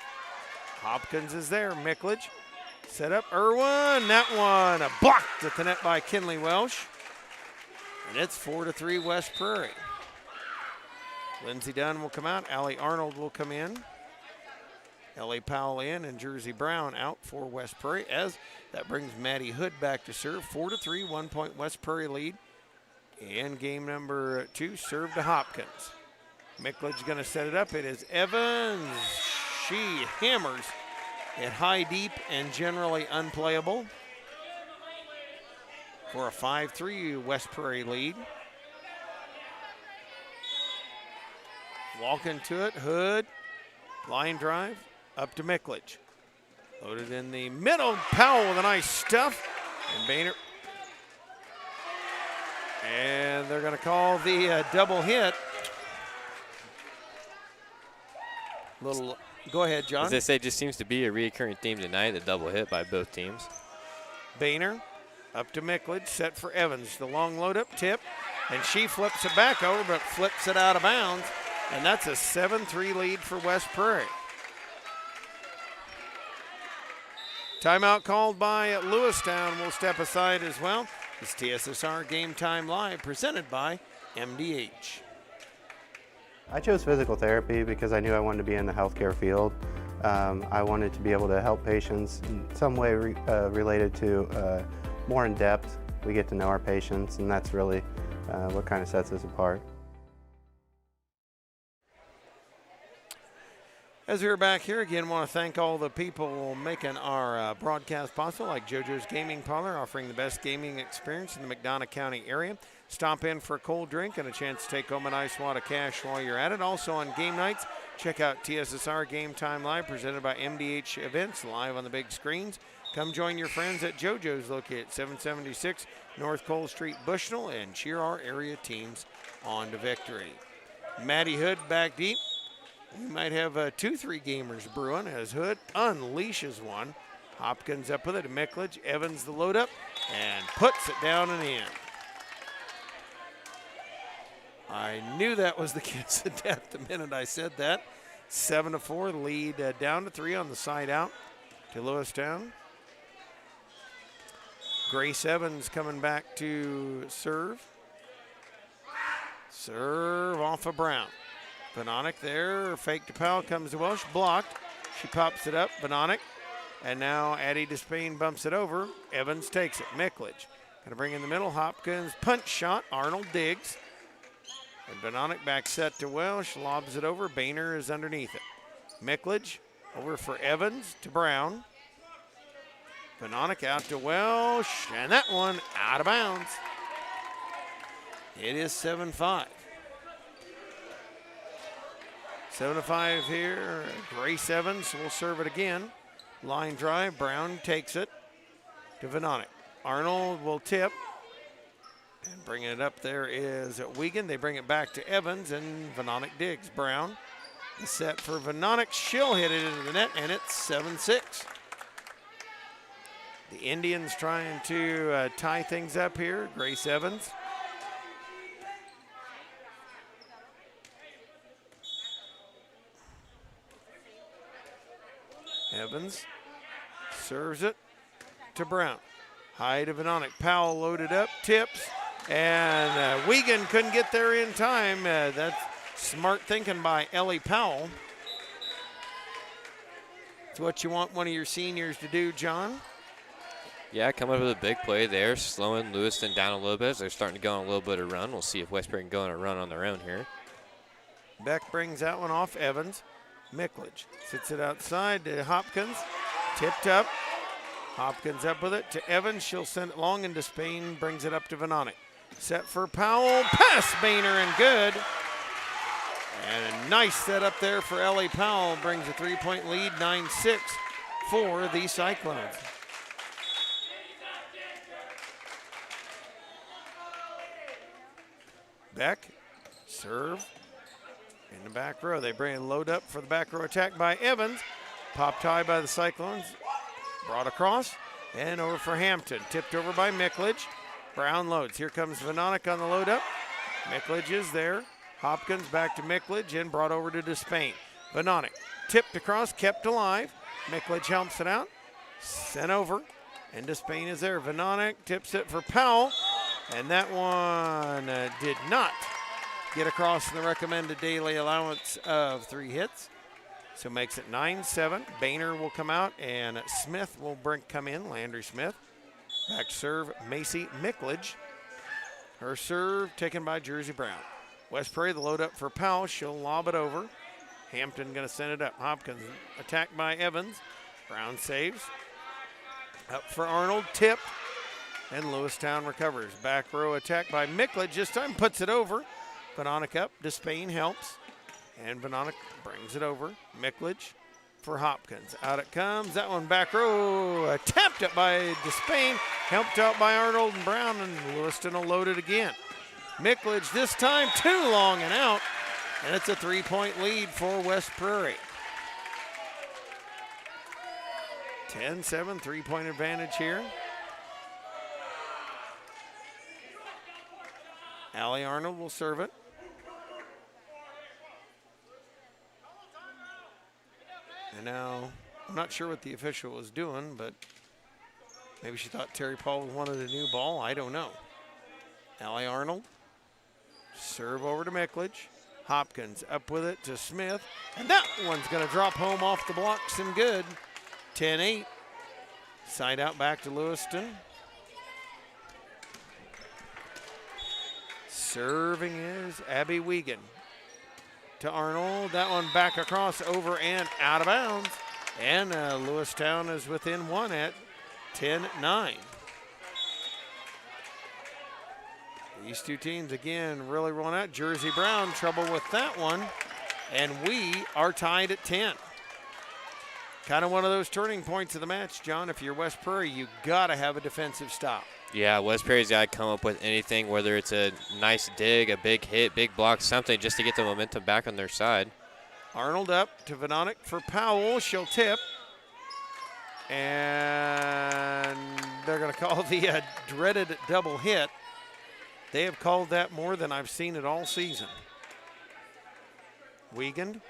Hopkins is there. Mickledge set up. Irwin, that one blocked at the net by Kinley Welsh. And it's 4-3 West Prairie. Lindsey Dunn will come out. Allie Arnold will come in. Ellie Powell in and Jersey Brown out for West Prairie, as that brings Maddie Hood back to serve. 4-3, 1 point West Prairie lead. And game number 2, serve to Hopkins. Mickledge going to set it up. It is Evans. She hammers it high, deep, and generally unplayable. for a 5-3 West Prairie lead. Walk into it, Hood, line drive, up to Mickledge. Loaded in the middle, Powell with a nice stuff, and Boehner. And they're going to call the double hit. Go ahead, John. As they say, just seems to be a recurring theme tonight, the double hit by both teams. Boehner up to Mickledge, set for Evans. The long load up tip, and she flips it back over, but flips it out of bounds. And that's a 7-3 lead for West Prairie. Timeout called by Lewistown. Will step aside as well. It's TSSR Game Time Live, presented by MDH. I chose physical therapy because I knew I wanted to be in the healthcare field. I wanted to be able to help patients in some way related to more in depth. We get to know our patients, and that's really what kind of sets us apart. As we're back here again, want to thank all the people making our broadcast possible, like JoJo's Gaming Parlor, offering the best gaming experience in the McDonough County area. Stop in for a cold drink and a chance to take home a nice wad of cash while you're at it. Also on game nights, check out TSSR Game Time Live, presented by MDH Events, live on the big screens. Come join your friends at JoJo's, located at 776 North Cole Street, Bushnell, and cheer our area teams on to victory. Maddie Hood back deep. We might have 2-3 gamers brewing as Hood unleashes one. Hopkins up with it to Mickledge. Evans the load up and puts it down and in. I knew that was the kiss of death the minute I said that. 7-4, the lead down to 3 on the side out to Lewistown. Grace Evans coming back to serve. Serve off of Brown. Vanonic there, fake to Powell, comes to Welsh, blocked. She pops it up, Vanonic. And now Addie Despain bumps it over. Evans takes it, Mickledge. Gonna bring in the middle, Hopkins, punch shot, Arnold digs. And Vanonic back set to Welsh, lobs it over, Boehner is underneath it. Mickledge over for Evans to Brown. Vanonic out to Welsh, and that one out of bounds. It is 7-5. 7-5 here. Grace Evans will serve it again. Line drive. Brown takes it to Vanonic. Arnold will tip. And bringing it up there is Wiegand. They bring it back to Evans, and Vanonic digs. Brown, the set for Vanonic. She'll hit it into the net, and it's 7-6. The Indians trying to tie things up here. Grace Evans. Evans serves it to Brown. High to Vanonic. Powell loaded up, tips, and Wiegand couldn't get there in time. That's smart thinking by Ellie Powell. It's what you want one of your seniors to do, John. Yeah, coming up with a big play there, slowing Lewiston down a little bit as they're starting to go on a little bit of run. We'll see if West Prairie can go on a run on their own here. Beck brings that one off Evans. Mickledge sits it outside to Hopkins. Tipped up. Hopkins up with it to Evans. She'll send it long into Spain. Brings it up to Vanonic. Set for Powell. Pass Boehner and good. And a nice setup there for Ellie Powell. Brings a 3-point lead, 9-6 for the Cyclones. Beck, serve. In the back row, they bring a load up for the back row attack by Evans. Popped high by the Cyclones. Brought across and over for Hampton. Tipped over by Mickledge. Brown loads. Here comes Vanonic on the load up. Mickledge is there. Hopkins back to Mickledge and brought over to Despain. Vanonic tipped across, kept alive. Mickledge helps it out. Sent over. And Despain is there. Vanonic tips it for Powell. And that one did not get across the recommended daily allowance of 3 hits. So makes it 9-7. Boehner will come out and Smith will come in, Landry Smith. Back serve, Macy Mickledge. Her serve taken by Jersey Brown. West Prairie, the load up for Powell. She'll lob it over. Hampton going to send it up. Hopkins attacked by Evans. Brown saves. Up for Arnold, tipped. And Lewistown recovers. Back row attack by Mickledge. This time puts it over. Vanonic up. Despain helps. And Vanonic brings it over. Mickledge for Hopkins. Out it comes. That one back row. Tapped it by Despain. Helped out by Arnold and Brown. And Lewiston will load it again. Mickledge this time too long and out. And it's a 3-point lead for West Prairie. 10-7, 3-point advantage here. Allie Arnold will serve it. And now, I'm not sure what the official was doing, but maybe she thought Terry Paul wanted a new ball. I don't know. Allie Arnold. Serve over to Mickledge. Hopkins up with it to Smith. And that one's going to drop home off the blocks and good. 10-8. Side out back to Lewiston. Serving is Abby Wiegand. To Arnold. That one back across, over and out of bounds. And Lewistown is within one at 10-9. These two teams, again, really rolling out. Jersey Brown, trouble with that one. And we are tied at 10. Kind of one of those turning points of the match, John. If you're West Prairie, you got to have a defensive stop. Yeah, West Prairie's got to come up with anything, whether it's a nice dig, a big hit, big block, something just to get the momentum back on their side. Arnold up to Vanonic for Powell. She'll tip. And they're going to call the dreaded double hit. They have called that more than I've seen it all season. Wiegand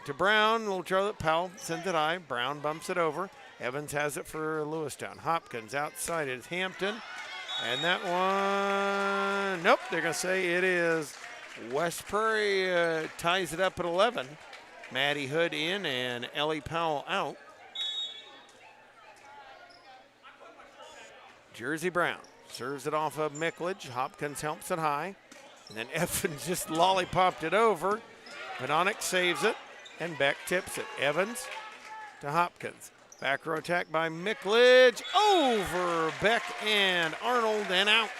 to Brown. Little throw that Powell sends it high. Brown bumps it over. Evans has it for Lewistown. Hopkins outside it is Hampton. And that one, nope, they're going to say it is West Prairie. Ties it up at 11. Maddie Hood in and Ellie Powell out. Jersey Brown serves it off of Mickledge. Hopkins helps it high. And then Evans just lollipopped it over. Vanonic saves it. And Beck tips it. Evans to Hopkins. Back row attack by Mickledge. Over Beck and Arnold and out.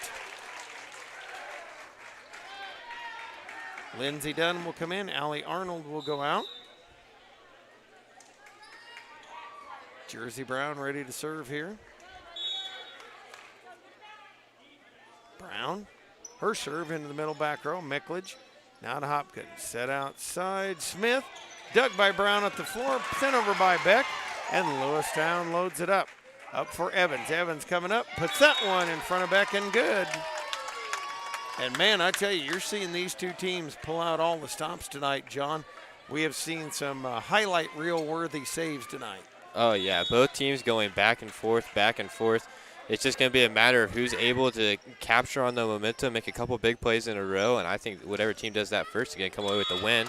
Lindsey Dunn will come in. Allie Arnold will go out. Jersey Brown ready to serve here. Brown, her serve into the middle back row. Mickledge, now to Hopkins. Set outside, Smith. Dug by Brown at the floor, sent over by Beck, and Lewistown loads it up. Up for Evans. Evans coming up, puts that one in front of Beck and good. And man, I tell you, you're seeing these two teams pull out all the stops tonight, John. We have seen some highlight reel-worthy saves tonight. Oh, yeah, both teams going back and forth, back and forth. It's just going to be a matter of who's able to capture on the momentum, make a couple big plays in a row, and I think whatever team does that first is going to come away with the win,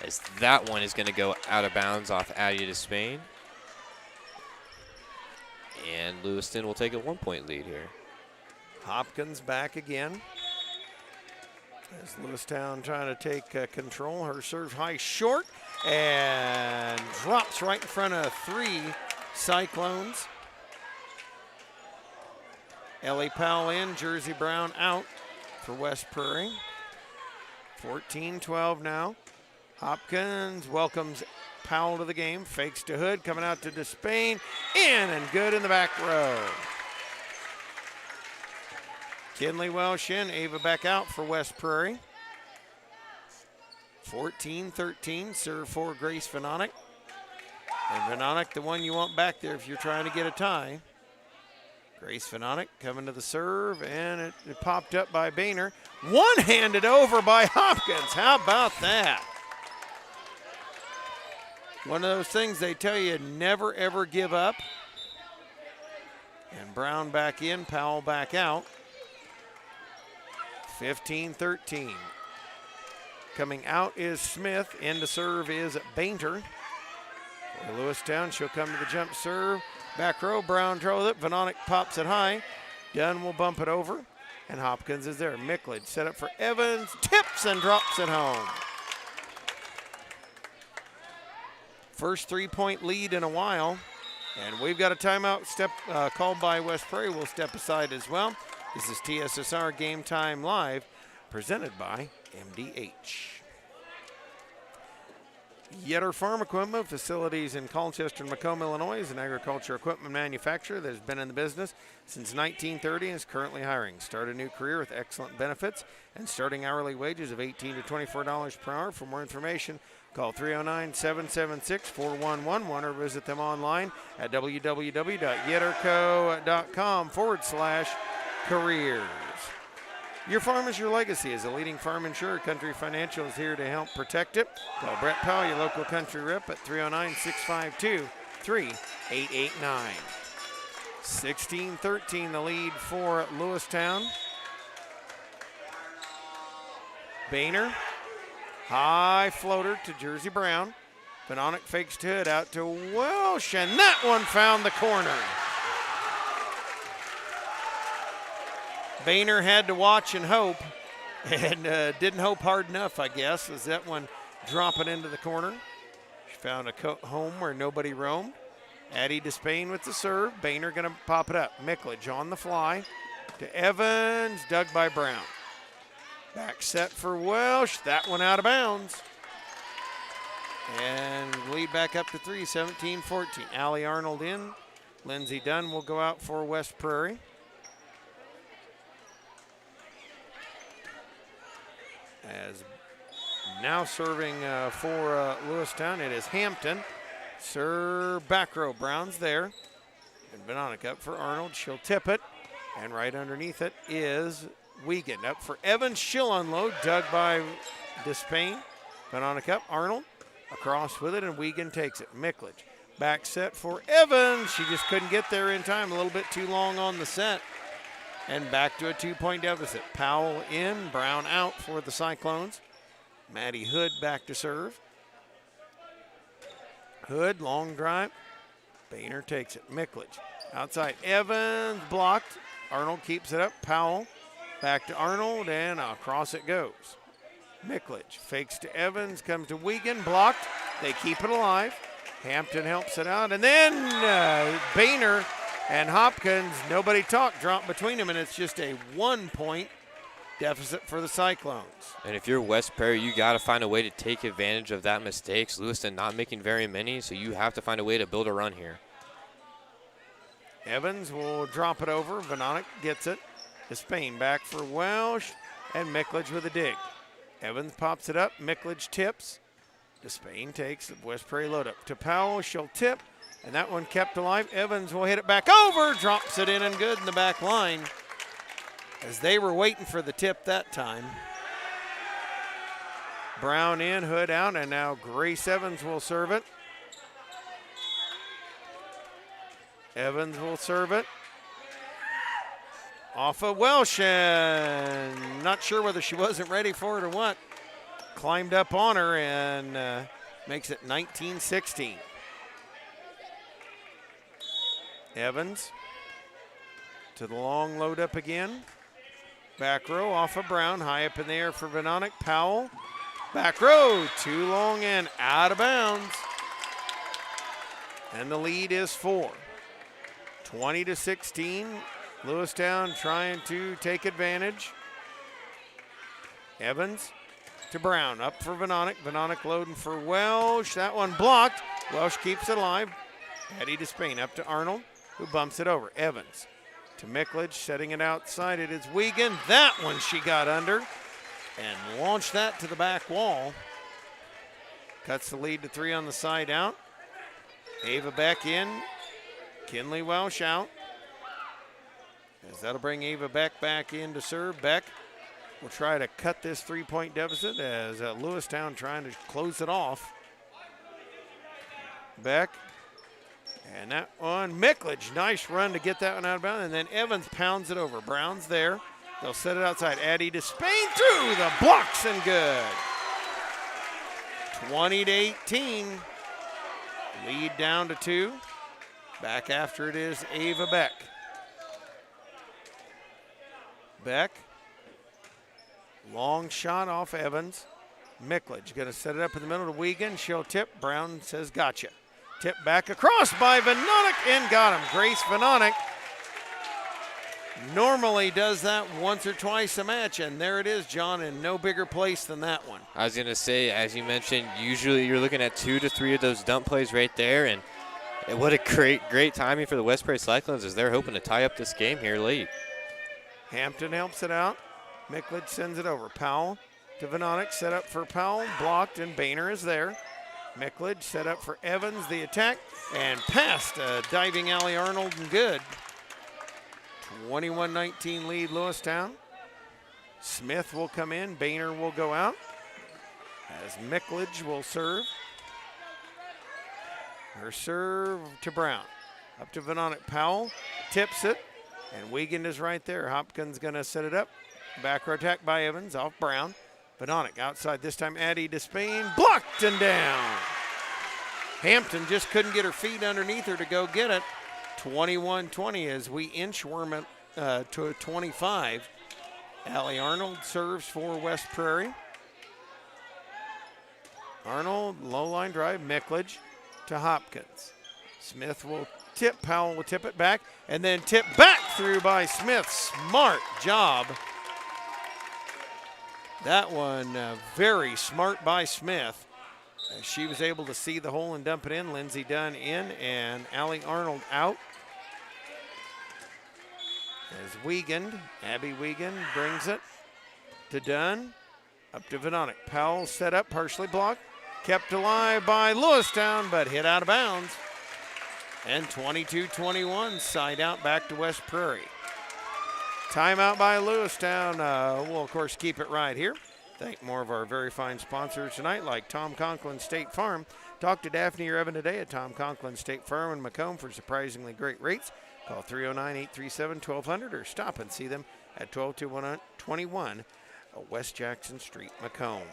as that one is going to go out of bounds off Addie to Spain. And Lewiston will take a 1-point lead here. Hopkins back again. As Lewistown trying to take control. Her serve high short and drops right in front of 3 Cyclones. Ellie Powell in, Jersey Brown out for West Prairie. 14-12 now. Hopkins welcomes Powell to the game. Fakes to Hood, coming out to Despain. In and good in the back row. Kinley Welsh in, Ava back out for West Prairie. 14-13, serve for Grace Vanonic. And Vanonic, the one you want back there if you're trying to get a tie. Grace Vanonic coming to the serve, and it popped up by Boehner. One-handed over by Hopkins. How about that? One of those things they tell you never, ever give up. And Brown back in, Powell back out. 15-13. Coming out is Smith. In to serve is Boehner. For Lewistown, she'll come to the jump serve. Back row, Brown throws it. Vanonic pops it high. Dunn will bump it over. And Hopkins is there. Mickledge set up for Evans. Tips and drops it home. First 3-point lead in a while. And we've got a timeout called by West Prairie. We'll step aside as well. This is TSSR Game Time Live, presented by MDH. Yetter Farm Equipment, facilities in Colchester and Macomb, Illinois, is an agriculture equipment manufacturer that has been in the business since 1930 and is currently hiring. Start a new career with excellent benefits and starting hourly wages of $18 to $24 per hour. For more information, call 309-776-4111 or visit them online at www.yetterco.com/careers. Your farm is your legacy. As a leading farm insurer, Country Financial is here to help protect it. Call Brett Powell, your local country rep, at 309-652-3889. 16-13 the lead for Lewistown. Boehner, high floater to Jersey Brown. Benonic fakes to it out to Welsh, and that one found the corner. Boehner had to watch and hope, and didn't hope hard enough, I guess, as that one dropping into the corner. She found a home where nobody roamed. Addie Despain with the serve. Boehner going to pop it up. Mickledge on the fly to Evans, dug by Brown. Back set for Welsh. That one out of bounds. And lead back up to 3, 17-14. Allie Arnold in. Lindsey Dunn will go out for West Prairie. As now serving for Lewistown, it is Hampton. Serve back row. Brown's there. And Benonic up for Arnold. She'll tip it. And right underneath it is Wiegand. Up for Evans. She'll unload. Dug by Despain. Benonic up. Arnold across with it, and Wiegand takes it. Mickledge. Back set for Evans. She just couldn't get there in time. A little bit too long on the set. And back to a 2-point deficit. Powell in, Brown out for the Cyclones. Maddie Hood back to serve. Hood, long drive. Boehner takes it. Mickledge. Outside, Evans blocked. Arnold keeps it up. Powell back to Arnold, and across it goes. Mickledge fakes to Evans, comes to Wiegand, blocked. They keep it alive. Hampton helps it out, and then Boehner and Hopkins, nobody talked, dropped between them, and it's just a 1-point deficit for the Cyclones. And if you're West Prairie, you got to find a way to take advantage of that mistake. Lewiston not making very many, so you have to find a way to build a run here. Evans will drop it over. Benonic gets it. Despain back for Welsh, and Mickledge with a dig. Evans pops it up. Mickledge tips. Despain takes the West Prairie load up to Powell. She'll tip. And that one kept alive. Evans will hit it back over, drops it in and good in the back line. As they were waiting for the tip that time. Brown in, Hood out, and now Grace Evans will serve it. Evans will serve it. Off of Welsh, and not sure whether she wasn't ready for it or what. Climbed up on her and makes it 19-16. Evans to the long load up again. Back row off of Brown, high up in the air for Benonic. Powell, back row, too long and out of bounds. And the lead is 4. 20-16. Lewistown trying to take advantage. Evans to Brown, up for Benonic. Benonic loading for Welsh. That one blocked. Welsh keeps it alive. Eddie Despain up to Arnold, who bumps it over. Evans to Mickledge, setting it outside. It is Wiegand. That one she got under and launched that to the back wall. Cuts the lead to 3 on the side out. Ava Beck in. Kinley Welsh out. As that'll bring Ava Beck back in to serve. Beck will try to cut this 3-point deficit as Lewistown trying to close it off. Beck. And that one, Mickledge, nice run to get that one out of bounds. And then Evans pounds it over. Brown's there. They'll set it outside. Addie Despain through the blocks and good. 20-18. Lead down to 2. Back after it is Ava Beck. Beck. Long shot off Evans. Mickledge going to set it up in the middle to Wiegand. She'll tip. Brown says gotcha. Tip back across by Vanonic and got him. Grace Vanonic normally does that once or twice a match, and there it is, John, in no bigger place than that one. I was going to say, as you mentioned, usually you're looking at 2 to 3 of those dump plays right there, and what a great timing for the West Prairie Cyclones as they're hoping to tie up this game here late. Hampton helps it out. Micklage sends it over. Powell to Vanonic, set up for Powell, blocked, and Boehner is there. Micklage set up for Evans, the attack, and past diving Allie Arnold, and good. 21-19 lead Lewistown. Smith will come in, Boehner will go out as Micklage will serve. Her serve to Brown. Up to Vanonic. Powell tips it, and Wiegand is right there. Hopkins gonna set it up. Back row attack by Evans off Brown. Vanonic outside this time. Addie Despain blocked and down. Hampton just couldn't get her feet underneath her to go get it. 21-20 as we inchworm it to 25. Allie Arnold serves for West Prairie. Arnold, low line drive, Micklage to Hopkins. Smith will tip, Powell will tip it back, and then tip back through by Smith. Smart job. That one very smart by Smith. She was able to see the hole and dump it in. Lindsey Dunn in and Allie Arnold out. As Wiegand, Abby Wiegand brings it to Dunn. Up to Vanonic. Powell set up, partially blocked. Kept alive by Lewistown, but hit out of bounds. And 22-21, side out back to West Prairie. Timeout by Lewistown. We'll, of course, keep it right here. Thank more of our very fine sponsors tonight, like Tom Conklin State Farm. Talk to Daphne or Evan today at Tom Conklin State Farm in Macomb for surprisingly great rates. Call 309-837-1200 or stop and see them at 1221 West Jackson Street, Macomb.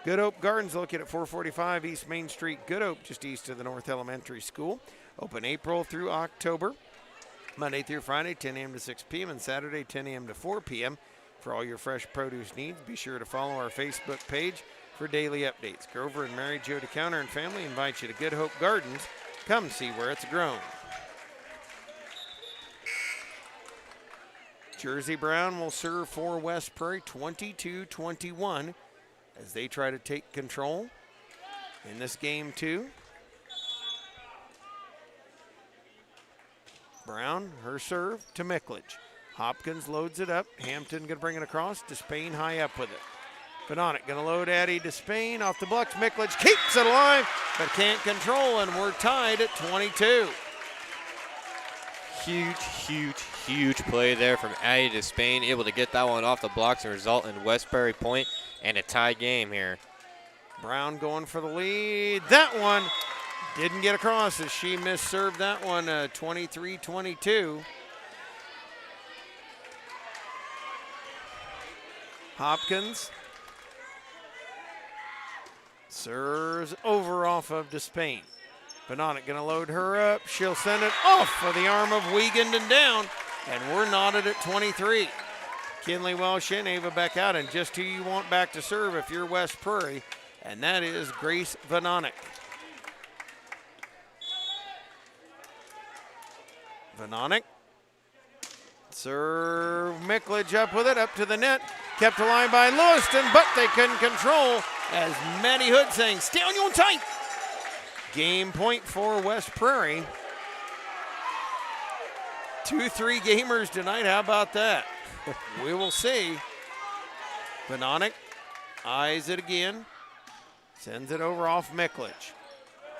Good Hope Gardens located at 445 East Main Street, Good Hope, just east of the North Elementary School. Open April through October, Monday through Friday, 10 a.m. to 6 p.m. and Saturday, 10 a.m. to 4 p.m. For all your fresh produce needs, be sure to follow our Facebook page for daily updates. Grover and Mary Jo DeCounter and family invite you to Good Hope Gardens. Come see where it's grown. Jersey Brown will serve for West Prairie, 22-21 as they try to take control in this game too. Brown, her serve to Micklage. Hopkins loads it up. Hampton going to bring it across. Despain high up with it. Vanonic going to load Addie Despain off the blocks. Micklage keeps it alive, but can't control, and we're tied at 22. Huge play there from Addie Despain, able to get that one off the blocks and result in West Prairie point and a tie game here. Brown going for the lead. That one didn't get across as she misserved that one, 23-22. Hopkins serves over off of Despain. Vanonic going to load her up. She'll send it off for the arm of Wiegand and down, and we're knotted at 23. Kinley Welsh in, Ava back out, and just who you want back to serve if you're West Prairie, and that is Grace Vanonic. Vanonic. Serve Micklage up with it, up to the net. Kept alive by Lewiston, but they couldn't control as Maddie Hood saying, stay on your tight. Game point for West Prairie. 2-3 gamers tonight, how about that? We will see. Vanonic eyes it again. Sends it over off Micklage.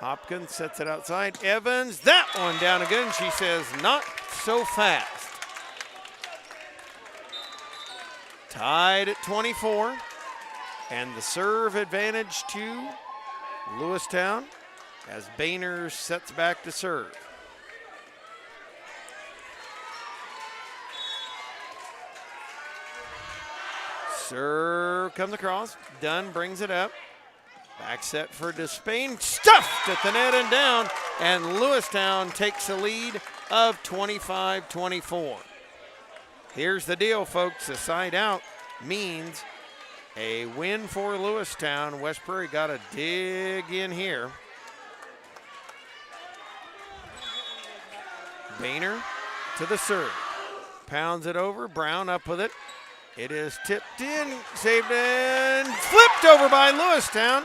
Hopkins sets it outside. Evans, that one down again. She says, not so fast. Tied at 24. And the serve advantage to Lewistown as Boehner sets back to serve. Serve comes across. Dunn brings it up. Back set for Despain. Stuffed at the net and down. And Lewistown takes a lead of 25-24. Here's the deal, folks. A side out means a win for Lewistown. West Prairie got to dig in here. Boehner to the serve. Pounds it over. Brown up with it. It is tipped in, saved in, flipped over by Lewistown.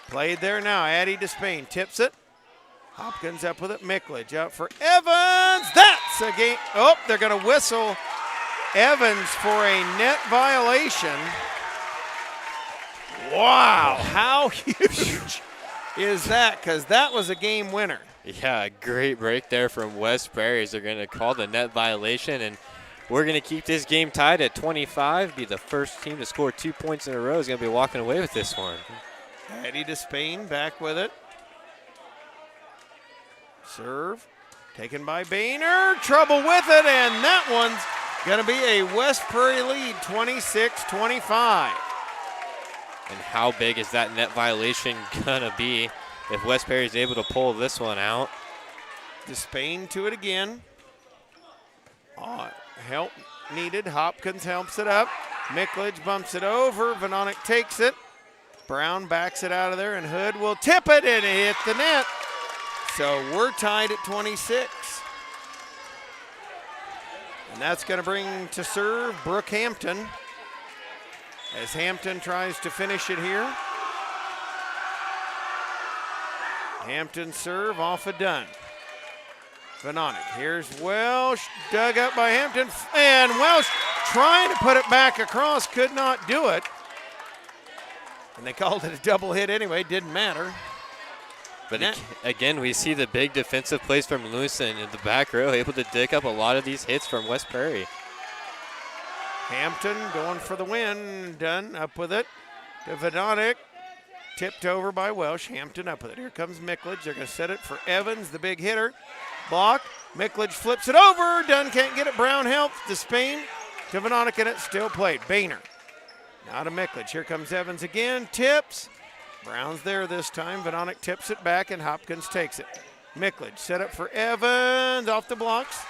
Played there now. Addie Despain tips it. Hopkins up with it. Mickledge out for Evans. That's a game. Oh, they're going to whistle Evans for a net violation. Wow, how huge is that? Because that was a game winner. Yeah, great break there from West Prairie. They're going to call the net violation, and we're going to keep this game tied at 25. Be the first team to score 2 points in a row is going to be walking away with this one. Eddie Despain back with it. Serve taken by Boehner. Trouble with it, and that one's going to be a West Prairie lead, 26-25. And how big is that net violation going to be if West Prairie is able to pull this one out? Despain to it again. Help needed. Hopkins helps it up. Mickledge bumps it over. Vanonic takes it. Brown backs it out of there, and Hood will tip it, and it hit the net. So we're tied at 26. And that's going to bring to serve Brooke Hampton as Hampton tries to finish it here. Hampton serve off a Dunn. Vanonic, here's Welsh, dug up by Hampton, and Welsh trying to put it back across, could not do it. And they called it a double hit anyway, didn't matter. But again, we see the big defensive plays from Lewistown in the back row, able to dig up a lot of these hits from West Prairie. Hampton going for the win. Dunn up with it to Vanonic. Tipped over by Welsh. Hampton up with it. Here comes Mickledge. They're going to set it for Evans, the big hitter. Block. Mickledge flips it over. Dunn can't get it. Brown helps. Despain to Vanonic, and it still played. Boehner. Now to Mickledge. Here comes Evans again. Tips. Brown's there this time. Vanonic tips it back, and Hopkins takes it. Mickledge set up for Evans. Off the blocks.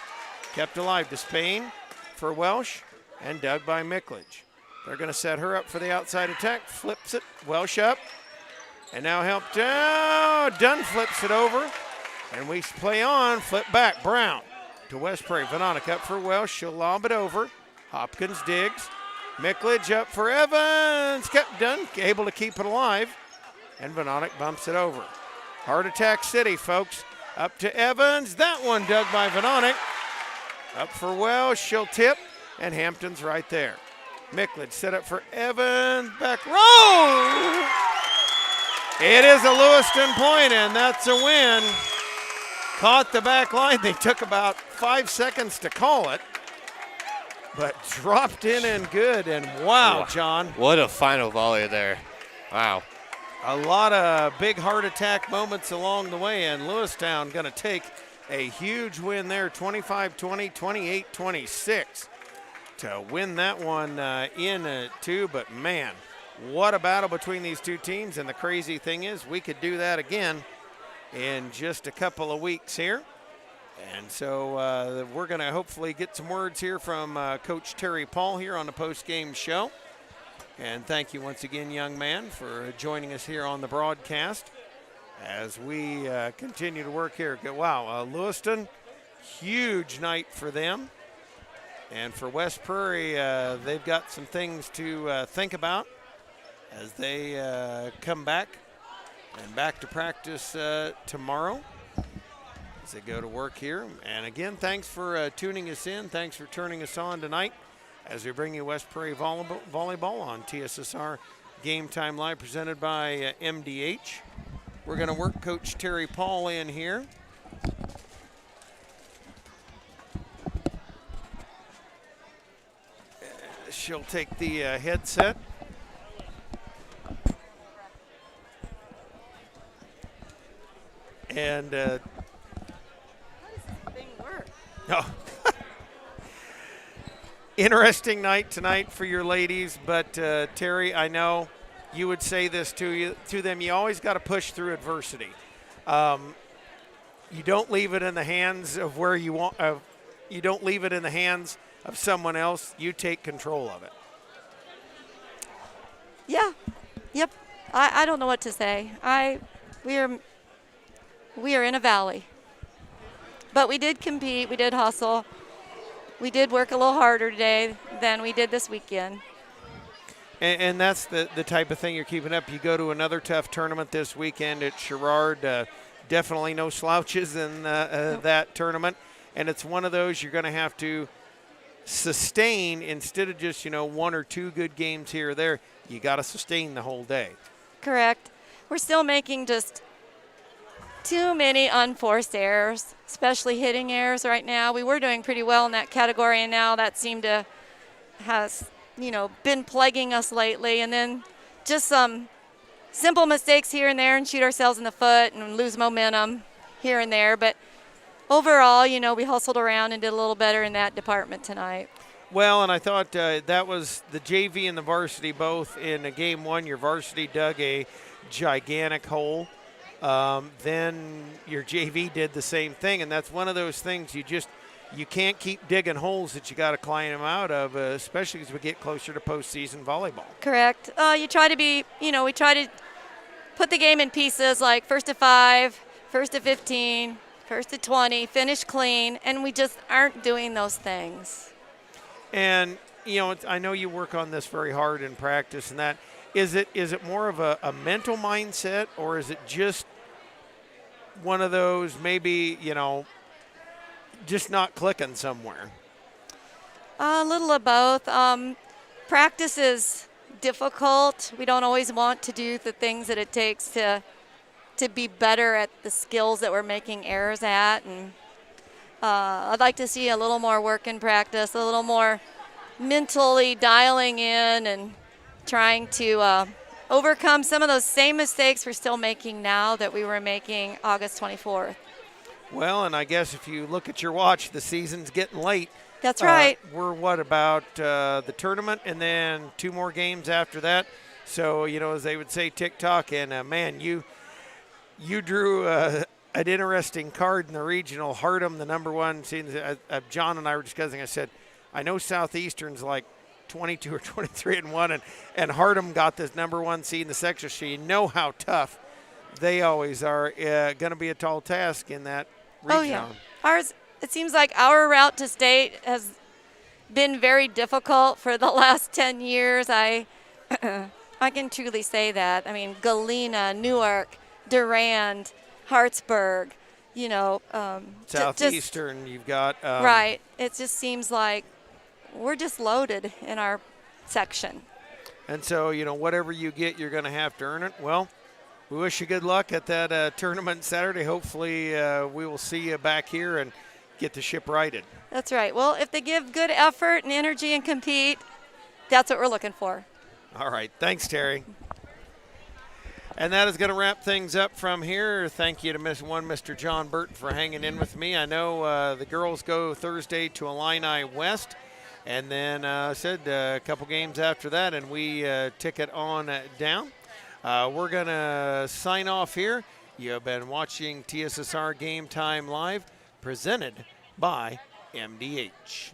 Kept alive. Despain for Welsh, and dug by Mickledge. They're going to set her up for the outside attack. Flips it. Welsh up. And now helped down. Dunn flips it over. And we play on. Flip back. Brown to West Prairie. Vanonic up for Welsh. She'll lob it over. Hopkins digs. Mickledge up for Evans. Kept Dunn able to keep it alive. And Vanonic bumps it over. Heart Attack City, folks. Up to Evans. That one dug by Vanonic. Up for Welsh. She'll tip. And Hampton's right there. Mickledge set up for Evans. Back row. It is a Lewistown point, and that's a win. Caught the back line. They took about 5 seconds to call it, but dropped in and good. And wow, John. What a final volley there. Wow. A lot of big heart attack moments along the way, and Lewistown going to take a huge win there, 25-20, 28-26. To win that one in two, but man, what a battle between these two teams. And the crazy thing is we could do that again in just a couple of weeks here. And so we're going to hopefully get some words here from Coach Terry Paul here on the post-game show. And thank you once again, young man, for joining us here on the broadcast as we continue to work here. Wow, Lewistown, huge night for them. And for West Prairie, they've got some things to think about as they come back and back to practice tomorrow as they go to work here. And again, thanks for tuning us in. Thanks for turning us on tonight as we bring you West Prairie Volleyball on TSSR Game Time Live, presented by MDH. We're going to work Coach Terry Paul in here. She'll take the headset. And how does this thing work? Oh. Interesting night tonight for your ladies, but Terry, I know you would say this to them. You always got to push through adversity. You don't leave it in the hands of where you want. You don't leave it in the hands of someone else. You take control of it. Yeah. Yep. I don't know what to say. We are in a valley. But we did compete. We did hustle. We did work a little harder today than we did this weekend. And that's the type of thing you're keeping up. You go to another tough tournament this weekend at Sherrard. Definitely no slouches in that tournament. And it's one of those you're going to have to sustain instead of just, 1 or 2 good games here or there. You got to sustain the whole day. Correct. We're still making just too many unforced errors, especially hitting errors right now. We were doing pretty well in that category, and now that seemed to has, been plaguing us lately. And then just some simple mistakes here and there and shoot ourselves in the foot and lose momentum here and there. But overall, we hustled around and did a little better in that department tonight. Well, and I thought that was the JV and the varsity both in game 1. Your varsity dug a gigantic hole. Then your JV did the same thing, and that's one of those things you can't keep digging holes that you got to climb them out of, especially as we get closer to postseason volleyball. Correct. You try to be, we try to put the game in pieces, like first to 5, first to 15, first to 20, finish clean, and we just aren't doing those things. And, I know you work on this very hard in practice and that. Is it more of a mental mindset, or is it just one of those maybe, just not clicking somewhere? A little of both. Practice is difficult. We don't always want to do the things that it takes to be better at the skills that we're making errors at. And I'd like to see a little more work in practice, a little more mentally dialing in and trying to overcome some of those same mistakes we're still making now that we were making August 24th. Well, and I guess if you look at your watch, the season's getting late. That's right. We're about the tournament and then 2 more games after that. So, as they would say, tick-tock. And, man, you drew an interesting card in the regional. Hardham, the number 1 seed. John and I were discussing. I said, I know Southeastern's like 22 or 23-1, and Hardham got this number 1 seed in the section. So you know how tough they always are. Going to be a tall task in that region. Oh, yeah. It seems like our route to state has been very difficult for the last 10 years. I can truly say that. I mean, Galena, Newark, Durand, Hartsburg, Southeastern, you've got. Right. It just seems like we're just loaded in our section. And so, whatever you get, you're going to have to earn it. Well, we wish you good luck at that tournament Saturday. Hopefully we will see you back here and get the ship righted. That's right. Well, if they give good effort and energy and compete, that's what we're looking for. All right. Thanks, Terry. And that is going to wrap things up from here. Thank you to Mr. John Burton for hanging in with me. I know the girls go Thursday to Illini West. And then a couple games after that, and we tick it on down. We're going to sign off here. You have been watching TSSR Game Time Live, presented by MDH.